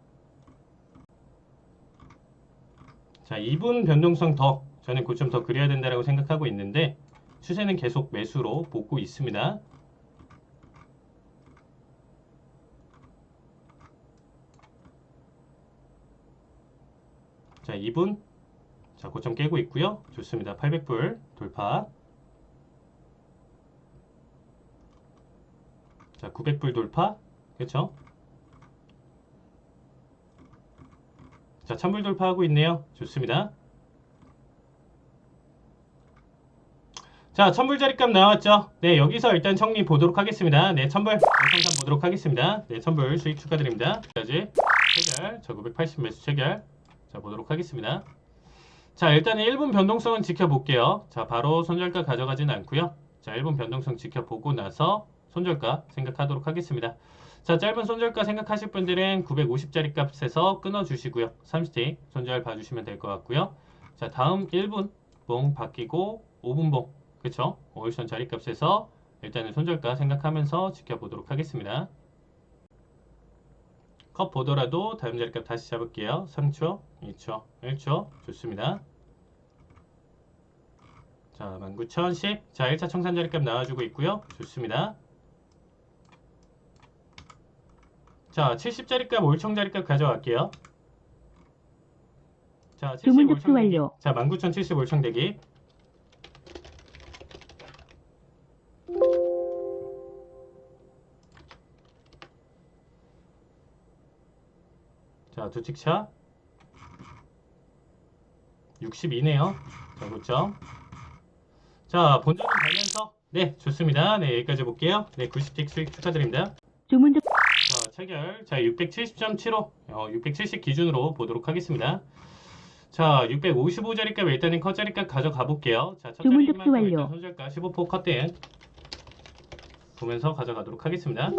자 2분 변동성 더 저는 고점 더 그려야 된다고 생각하고 있는데 추세는 계속 매수로 보고 있습니다. 자 2분 자 고점 깨고 있고요. 좋습니다. 800불 돌파. 자 900불 돌파. 그렇죠? 자 1000불 돌파하고 있네요. 좋습니다. 자 1000불 자리값 나왔죠. 네 여기서 일단 정리 보도록 하겠습니다. 네 1000불 영상 보도록 하겠습니다. 네 1000불 수익 축하드립니다. 여기까지 체결. 자 980 매수 체결. 자 보도록 하겠습니다. 자 일단은 1분 변동성은 지켜볼게요. 자 바로 손절가 가져가진 않고요. 자 1분 변동성 지켜보고 나서 손절가 생각하도록 하겠습니다. 자 짧은 손절가 생각하실 분들은 950짜리 값에서 끊어주시고요. 30틱 손절 봐주시면 될 것 같고요. 자 다음 1분 봉 바뀌고 5분 봉 그쵸? 5일선 자리 값에서 일단은 손절가 생각하면서 지켜보도록 하겠습니다. 컷 보더라도 다음 자리값 다시 잡을게요. 3초, 2초, 1초 좋습니다. 자 19,010. 자 1차 청산 자리값 나와주고 있고요. 좋습니다. 자 70자리값 올청 자리값 가져갈게요. 자 70 올청 대기. 자 19,070 올청 대기. 자, 두 찍차 62네요. 자, 고점. 자, 본전은 달면서 네, 좋습니다. 네, 여기까지 볼게요. 네, 90틱 수익 축하드립니다. 자, 체결. 자, 670.75. 670 기준으로 보도록 하겠습니다. 자, 655자리값 일단은 컷자리값 가져가 볼게요. 자, 첫 자리만 일단 손절가 15% 컷된 보면서 가져가도록 하겠습니다.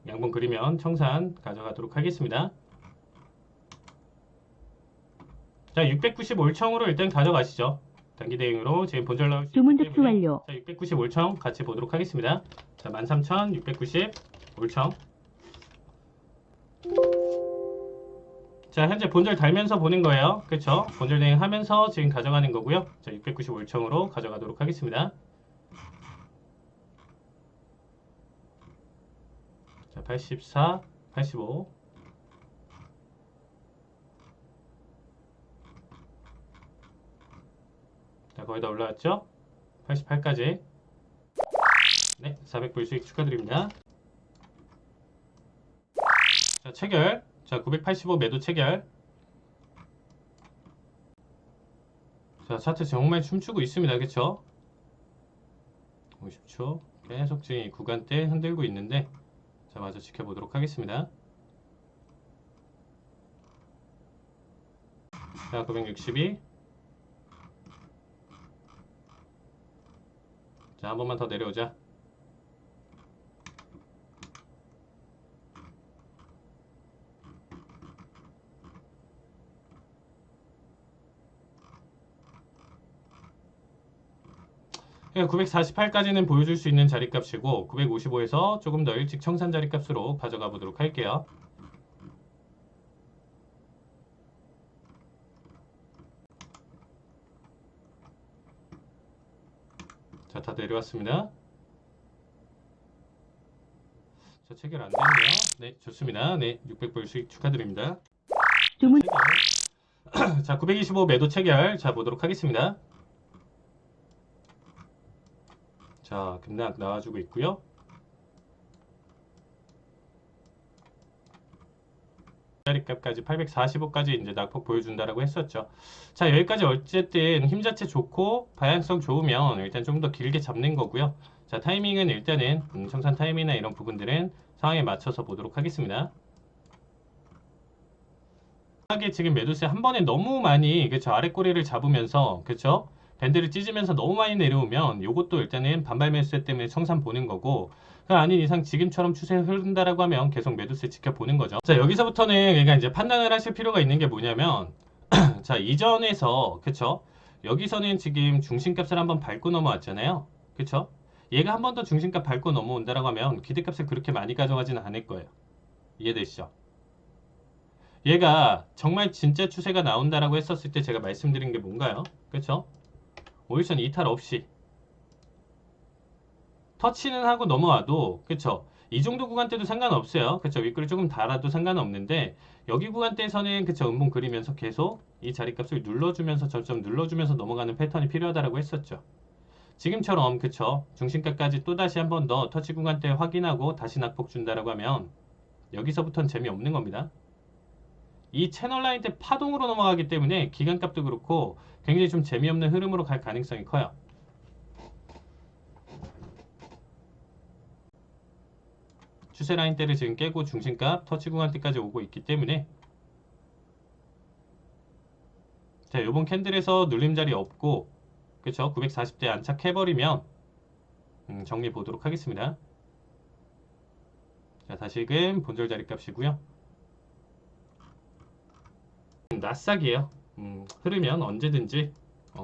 양봉 그리면 청산 가져가도록 하겠습니다. 자, 690 올청으로 일단 가져가시죠. 단기 대응으로 지금 본절 나올 수 있기 때문에 자, 690 올청 같이 보도록 하겠습니다. 자, 13,690 올청. 자, 현재 본절 달면서 보는 거예요. 그렇죠? 본절 대응하면서 지금 가져가는 거고요. 자, 690 올청으로 가져가도록 하겠습니다. 자, 84, 85. 자, 거의 다 올라왔죠? 88까지. 네, 400불 수익 축하드립니다. 자, 체결. 자, 985 매도 체결. 자, 차트 정말 춤추고 있습니다. 그쵸? 50초. 계속 지금 이 구간대 흔들고 있는데, 자, 마저 지켜보도록 하겠습니다. 자, 962. 자, 한 번만 더 내려오자. 그러니까 948까지는 보여줄 수 있는 자리값이고 955에서 조금 더 일찍 청산 자리값으로 가져가 보도록 할게요. 자, 다 내려왔습니다. 자, 체결 안 됐네요. 네, 좋습니다. 네, 600불 수익 축하드립니다. 주문 자, 925 매도 체결. 자, 보도록 하겠습니다. 자, 급락 나와주고 있고요. 자리값까지 845까지 이제 낙폭 보여준다라고 했었죠. 자, 여기까지 어쨌든 힘 자체 좋고 방향성 좋으면 일단 좀 더 길게 잡는 거고요. 자, 타이밍은 일단은 청산 타이밍이나 이런 부분들은 상황에 맞춰서 보도록 하겠습니다. 하게 지금 매도세 한 번에 너무 많이 그쵸 아래 꼬리를 잡으면서 그쵸 밴드를 찢으면서 너무 많이 내려오면 요것도 일단은 반발 매수세 때문에 청산 보는 거고 그 아닌 이상 지금처럼 추세 흐른다라고 하면 계속 매도세 지켜보는 거죠. 자, 여기서부터는 그러니까 이제 판단을 하실 필요가 있는 게 뭐냐면 자, 이전에서 그쵸 여기서는 지금 중심값을 한번 밟고 넘어왔잖아요. 그쵸 얘가 한 번 더 중심값 밟고 넘어온다라고 하면 기대값을 그렇게 많이 가져가지는 않을 거예요. 이해되시죠? 얘가 정말 진짜 추세가 나온다라고 했었을 때 제가 말씀드린 게 뭔가요? 그쵸? 5일선 이탈 없이 터치는 하고 넘어와도 그쵸? 이 정도 구간대도 상관없어요. 그쵸? 윗꼬리 조금 달아도 상관없는데 여기 구간대에서는 그쵸? 음봉 그리면서 계속 이 자리값을 눌러주면서 점점 눌러주면서 넘어가는 패턴이 필요하다라고 했었죠. 지금처럼 그쵸? 중심가까지 또다시 한 번 더 터치 구간대 확인하고 다시 낙폭 준다라고 하면 여기서부터는 재미없는 겁니다. 이 채널 라인 때 파동으로 넘어가기 때문에 기간값도 그렇고 굉장히 좀 재미없는 흐름으로 갈 가능성이 커요. 추세 라인 때를 지금 깨고 중심값 터치 구간대까지 오고 있기 때문에 자, 요번 캔들에서 눌림자리 없고 그쵸 940대 안착해버리면 정리 보도록 하겠습니다. 자, 다시금 본절 자리값이고요. 낯싹이에요. 흐르면 언제든지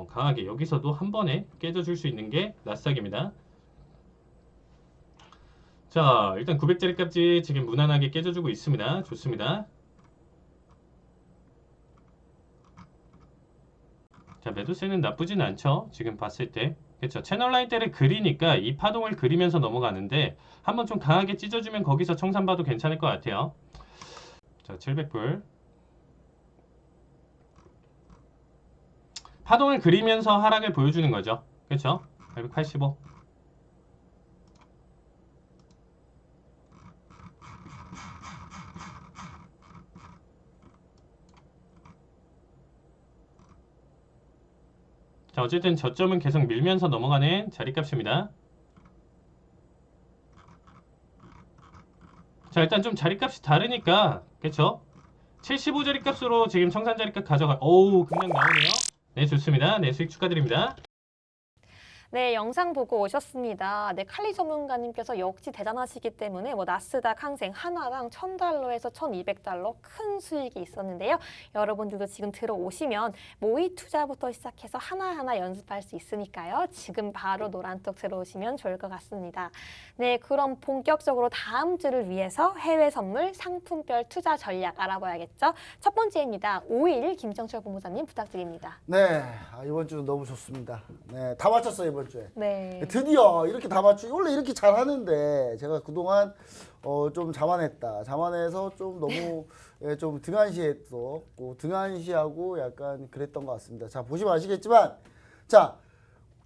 강하게 여기서도 한 번에 깨져줄 수 있는 게 낯싹입니다. 자, 일단 900짜리값이 지금 무난하게 깨져주고 있습니다. 좋습니다. 자, 매도세는 나쁘진 않죠. 지금 봤을 때. 그쵸. 채널 라인 때를 그리니까 이 파동을 그리면서 넘어가는데 한번 좀 강하게 찢어주면 거기서 청산 봐도 괜찮을 것 같아요. 자, 700불. 파동을 그리면서 하락을 보여주는 거죠. 그쵸? 885. 자, 어쨌든 저점은 계속 밀면서 넘어가는 자리값입니다. 자, 일단 좀 자리값이 다르니까 그쵸? 75 자리값으로 지금 청산 자리값 가져가. 오우, 그냥 나오네요. 네, 좋습니다. 네, 수익 축하드립니다. 네, 영상 보고 오셨습니다. 네, 칼리 전문가님께서 역시 대단하시기 때문에 나스닥 항생 하나당 $1,000에서 $1,200 큰 수익이 있었는데요. 여러분들도 지금 들어오시면 모의 투자부터 시작해서 하나하나 연습할 수 있으니까요. 지금 바로 노란톡 들어오시면 좋을 것 같습니다. 네, 그럼 본격적으로 다음 주를 위해서 해외 선물 상품별 투자 전략 알아봐야겠죠. 첫 번째입니다. 5일 김정철 본부장님 부탁드립니다. 네, 이번 주는 너무 좋습니다. 네, 다 맞췄어요 이번 주에. 네. 드디어 이렇게 다 맞추고 원래 이렇게 잘하는데 제가 그동안 좀 자만했다. 자만해서 좀 너무 좀 등한시했고 등한시하고 약간 그랬던 것 같습니다. 자, 보시면 아시겠지만 자,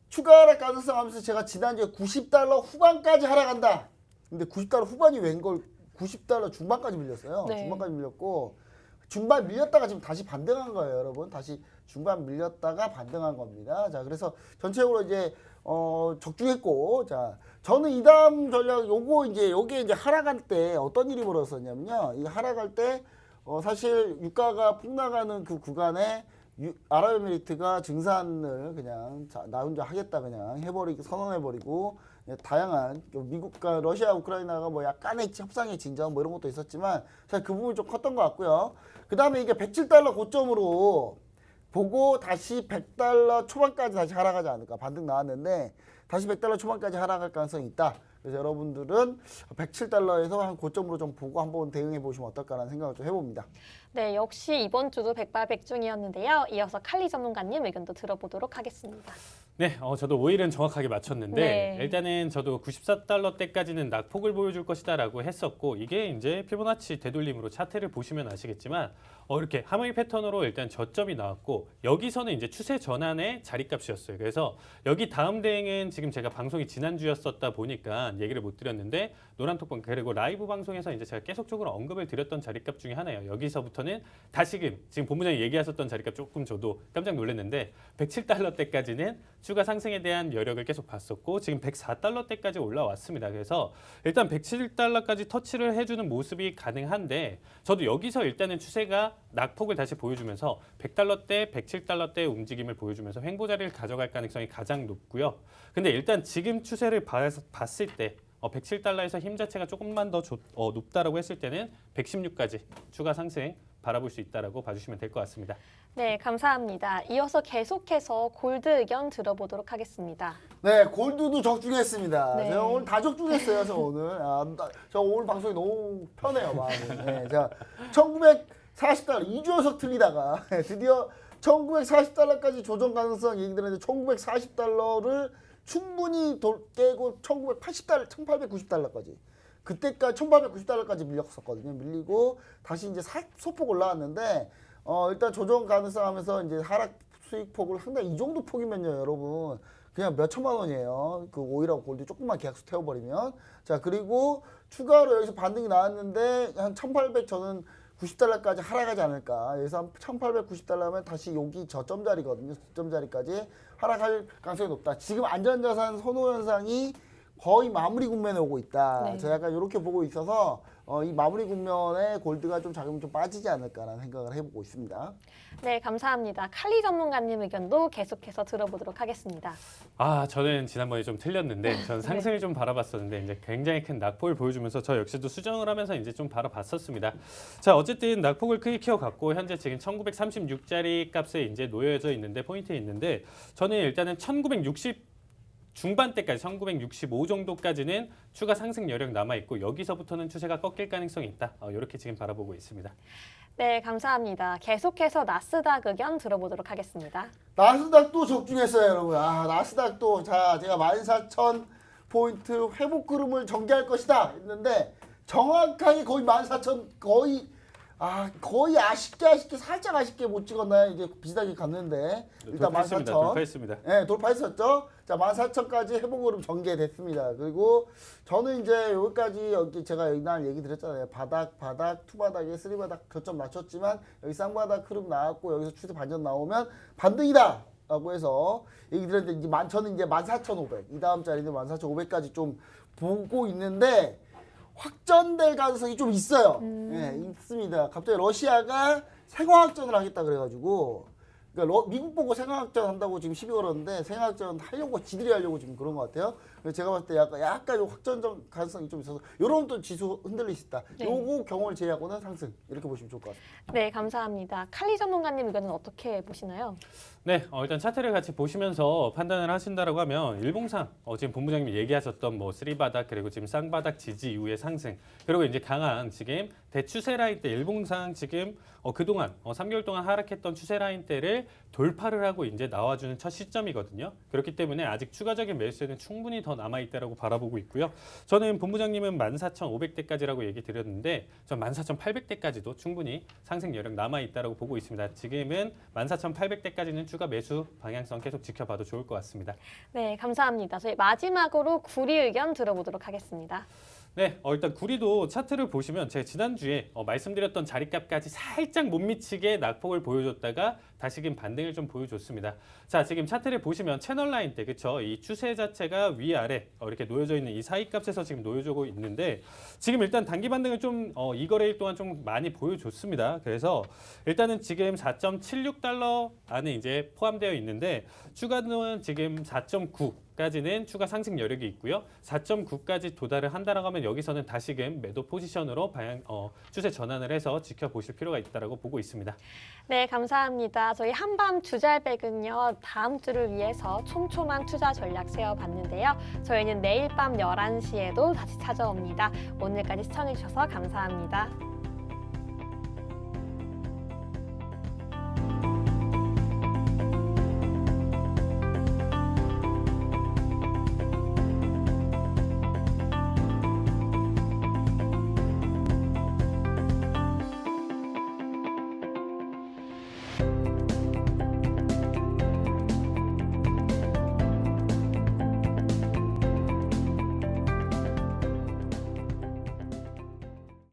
추가 하락 가능성 하면서 제가 지난주에 $90 후반까지 하락한다. 근데 $90 후반이 웬걸 $90 중반까지 밀렸어요. 네. 중반까지 밀렸고 중반 밀렸다가 지금 다시 반등한 거예요, 여러분. 다시 중반 밀렸다가 반등한 겁니다. 자, 그래서 전체적으로 이제 적중했고, 자, 저는 이 다음 전략 요게 이제 하락할 때 어떤 일이 벌어졌냐면요. 이 하락할 때 사실 유가가 폭락하는 그 구간에 아랍에미리트가 증산을 그냥 나 혼자 하겠다 그냥 선언해버리고 다양한 미국과 러시아, 우크라이나가 약간의 협상의 진전 이런 것도 있었지만 사실 그 부분이 좀 컸던 것 같고요. 그 다음에 이게 $107 고점으로 보고 다시 $100 초반까지 다시 하락하지 않을까 반등 나왔는데 다시 $100 초반까지 하락할 가능성이 있다. 그래서 여러분들은 $107에서 한 고점으로 좀 보고 한번 대응해 보시면 어떨까라는 생각을 좀 해봅니다. 네, 역시 이번 주도 백발백중이었는데요. 이어서 칼리 전문가님 의견도 들어보도록 하겠습니다. 네, 저도 오일은 정확하게 맞췄는데 네. 일단은 저도 $94대까지는 낙폭을 보여줄 것이다라고 했었고 이게 이제 피보나치 되돌림으로 차트를 보시면 아시겠지만 이렇게 하모닉 패턴으로 일단 저점이 나왔고 여기서는 이제 추세 전환의 자리값이었어요. 그래서 여기 다음 대응은 지금 제가 방송이 지난주였었다 보니까 얘기를 못 드렸는데 노란톡방 그리고 라이브 방송에서 이제 제가 계속적으로 언급을 드렸던 자리값 중에 하나예요. 여기서부터는 다시금 지금 본부장이 얘기하셨던 자리값 조금 저도 깜짝 놀랐는데 $107대까지는 추가 상승에 대한 여력을 계속 봤었고 지금 $104대까지 올라왔습니다. 그래서 일단 $107까지 터치를 해주는 모습이 가능한데 저도 여기서 일단은 추세가 낙폭을 다시 보여주면서 $100대, $107대 움직임을 보여주면서 횡보 자리를 가져갈 가능성이 가장 높고요. 근데 일단 지금 추세를 봤을 때 $107에서 힘 자체가 조금만 더 높다라고 했을 때는 116까지 추가 상승 바라볼 수 있다라고 봐주시면 될 것 같습니다. 네, 감사합니다. 이어서 계속해서 골드 의견 들어보도록 하겠습니다. 네, 골드도 적중했습니다. 네. 제가 오늘 다 적중했어요, 저 오늘. 저 오늘 방송이 너무 편해요, 마음이. 네, 자, $1940, 2주 연속 틀리다가 드디어 $1940까지 조정 가능성 얘기 들었는데 $1940를 충분히 깨고 $1890까지. 그때까지 $1890까지 밀렸었거든요. 밀리고 다시 이제 소폭 올라왔는데 일단 조정 가능성 하면서 이제 하락 수익폭을 상당히 이 정도 폭이면요, 여러분. 그냥 몇 천만 원이에요. 그 오일하고 골드 조금만 계약수 태워버리면. 자, 그리고 추가로 여기서 반등이 나왔는데 한 1800 저는 $90까지 하락하지 않을까. 그래서 1890하면 다시 여기 저점 자리거든요. 저점 자리까지 하락할 가능성이 높다. 지금 안전자산 선호 현상이 거의 마무리 국면에 오고 있다. 네. 제가 약간 이렇게 보고 있어서 이 마무리 국면에 골드가 좀 자금 좀 빠지지 않을까라는 생각을 해보고 있습니다. 네, 감사합니다. 칼리 전문가님 의견도 계속해서 들어보도록 하겠습니다. 저는 지난번에 좀 틀렸는데 저는 상승을 좀 바라봤었는데 이제 굉장히 큰 낙폭을 보여주면서 저 역시도 수정을 하면서 이제 좀 바라봤었습니다. 자, 어쨌든 낙폭을 크게 키워갔고 현재 지금 1936짜리 값에 이제 놓여져 있는데 포인트에 있는데 저는 일단은 1960 중반대까지 1965 정도까지는 추가 상승 여력 남아있고 여기서부터는 추세가 꺾일 가능성이 있다. 이렇게 지금 바라보고 있습니다. 네, 감사합니다. 계속해서 나스닥 의견 들어보도록 하겠습니다. 나스닥도 적중했어요, 여러분. 나스닥도 자, 제가 14,000포인트 회복 그름을 전개할 것이다 했는데 정확하게 거의 14,000 거의 아쉽게 살짝 아쉽게 못 찍었나요? 이제 비슷하게 갔는데 일단 14,000 돌파했습니다. 네, 돌파했었죠. 자, 14,000까지 회복 그름 전개됐습니다. 그리고 저는 이제 여기 제가 이날 얘기 드렸잖아요. 바닥, 투바닥에 쓰리바닥 저점 맞췄지만 여기 쌍바닥 흐름 나왔고 여기서 추세 반전 나오면 반등이다 라고 해서 얘기 드렸는데 이제 저는 이제 14,500 이 다음 자리는 14,500까지 좀 보고 있는데 확전될 가능성이 좀 있어요. 예, 있습니다. 갑자기 러시아가 생화학전을 하겠다 그래가지고 그러니까 미국 보고 생화학전 한다고 지금 시비 걸었는데 생화학전 하려고 지들이 하려고 지금 그런 것 같아요. 그래서 제가 봤을 때 약간 확전 가능성이 좀 있어서 요런 또 지수 흔들릴 수 있다. 네. 요거 경험을 제외하고는 상승 이렇게 보시면 좋을 것 같습니다. 네, 감사합니다. 칼리 전문가님 의견은 어떻게 보시나요? 네, 일단 차트를 같이 보시면서 판단을 하신다라고 하면 일봉상 지금 본부장님이 얘기하셨던 뭐 쓰리바닥 그리고 지금 쌍바닥 지지 이후의 상승 그리고 이제 강한 지금 대추세 라인 때 일봉상 지금 그동안 3개월 동안 하락했던 추세 라인 대를 돌파를 하고 이제 나와주는 첫 시점이거든요. 그렇기 때문에 아직 추가적인 매수세는 충분히 더 남아 있다라고 바라보고 있고요. 저는 본부장님은 14,500대까지라고 얘기 드렸는데 전 14,800대까지도 충분히 상승 여력 남아 있다라고 보고 있습니다. 지금은 14,800대까지는 추가 매수 방향성 계속 지켜봐도 좋을 것 같습니다. 네, 감사합니다. 저희 마지막으로 구리 의견 들어보도록 하겠습니다. 네, 일단 구리도 차트를 보시면 제가 지난주에 말씀드렸던 자리값까지 살짝 못 미치게 낙폭을 보여줬다가 다시금 반등을 좀 보여줬습니다. 자, 지금 차트를 보시면 채널 라인 때 그쵸? 이 추세 자체가 위아래 이렇게 놓여져 있는 이 사이값에서 지금 놓여지고 있는데 지금 일단 단기 반등을 좀 이 거래일 동안 좀 많이 보여줬습니다. 그래서 일단은 지금 $4.76 안에 이제 포함되어 있는데 추가는 지금 4.9 까지는 추가 상승 여력이 있고요. 4.9까지 도달을 한다라고 하면 여기서는 다시금 매도 포지션으로 추세 전환을 해서 지켜보실 필요가 있다라고 보고 있습니다. 네, 감사합니다. 저희 한밤 주잘백은요, 다음 주를 위해서 촘촘한 투자 전략 세워봤는데요. 저희는 내일 밤 11시에도 다시 찾아옵니다. 오늘까지 시청해주셔서 감사합니다.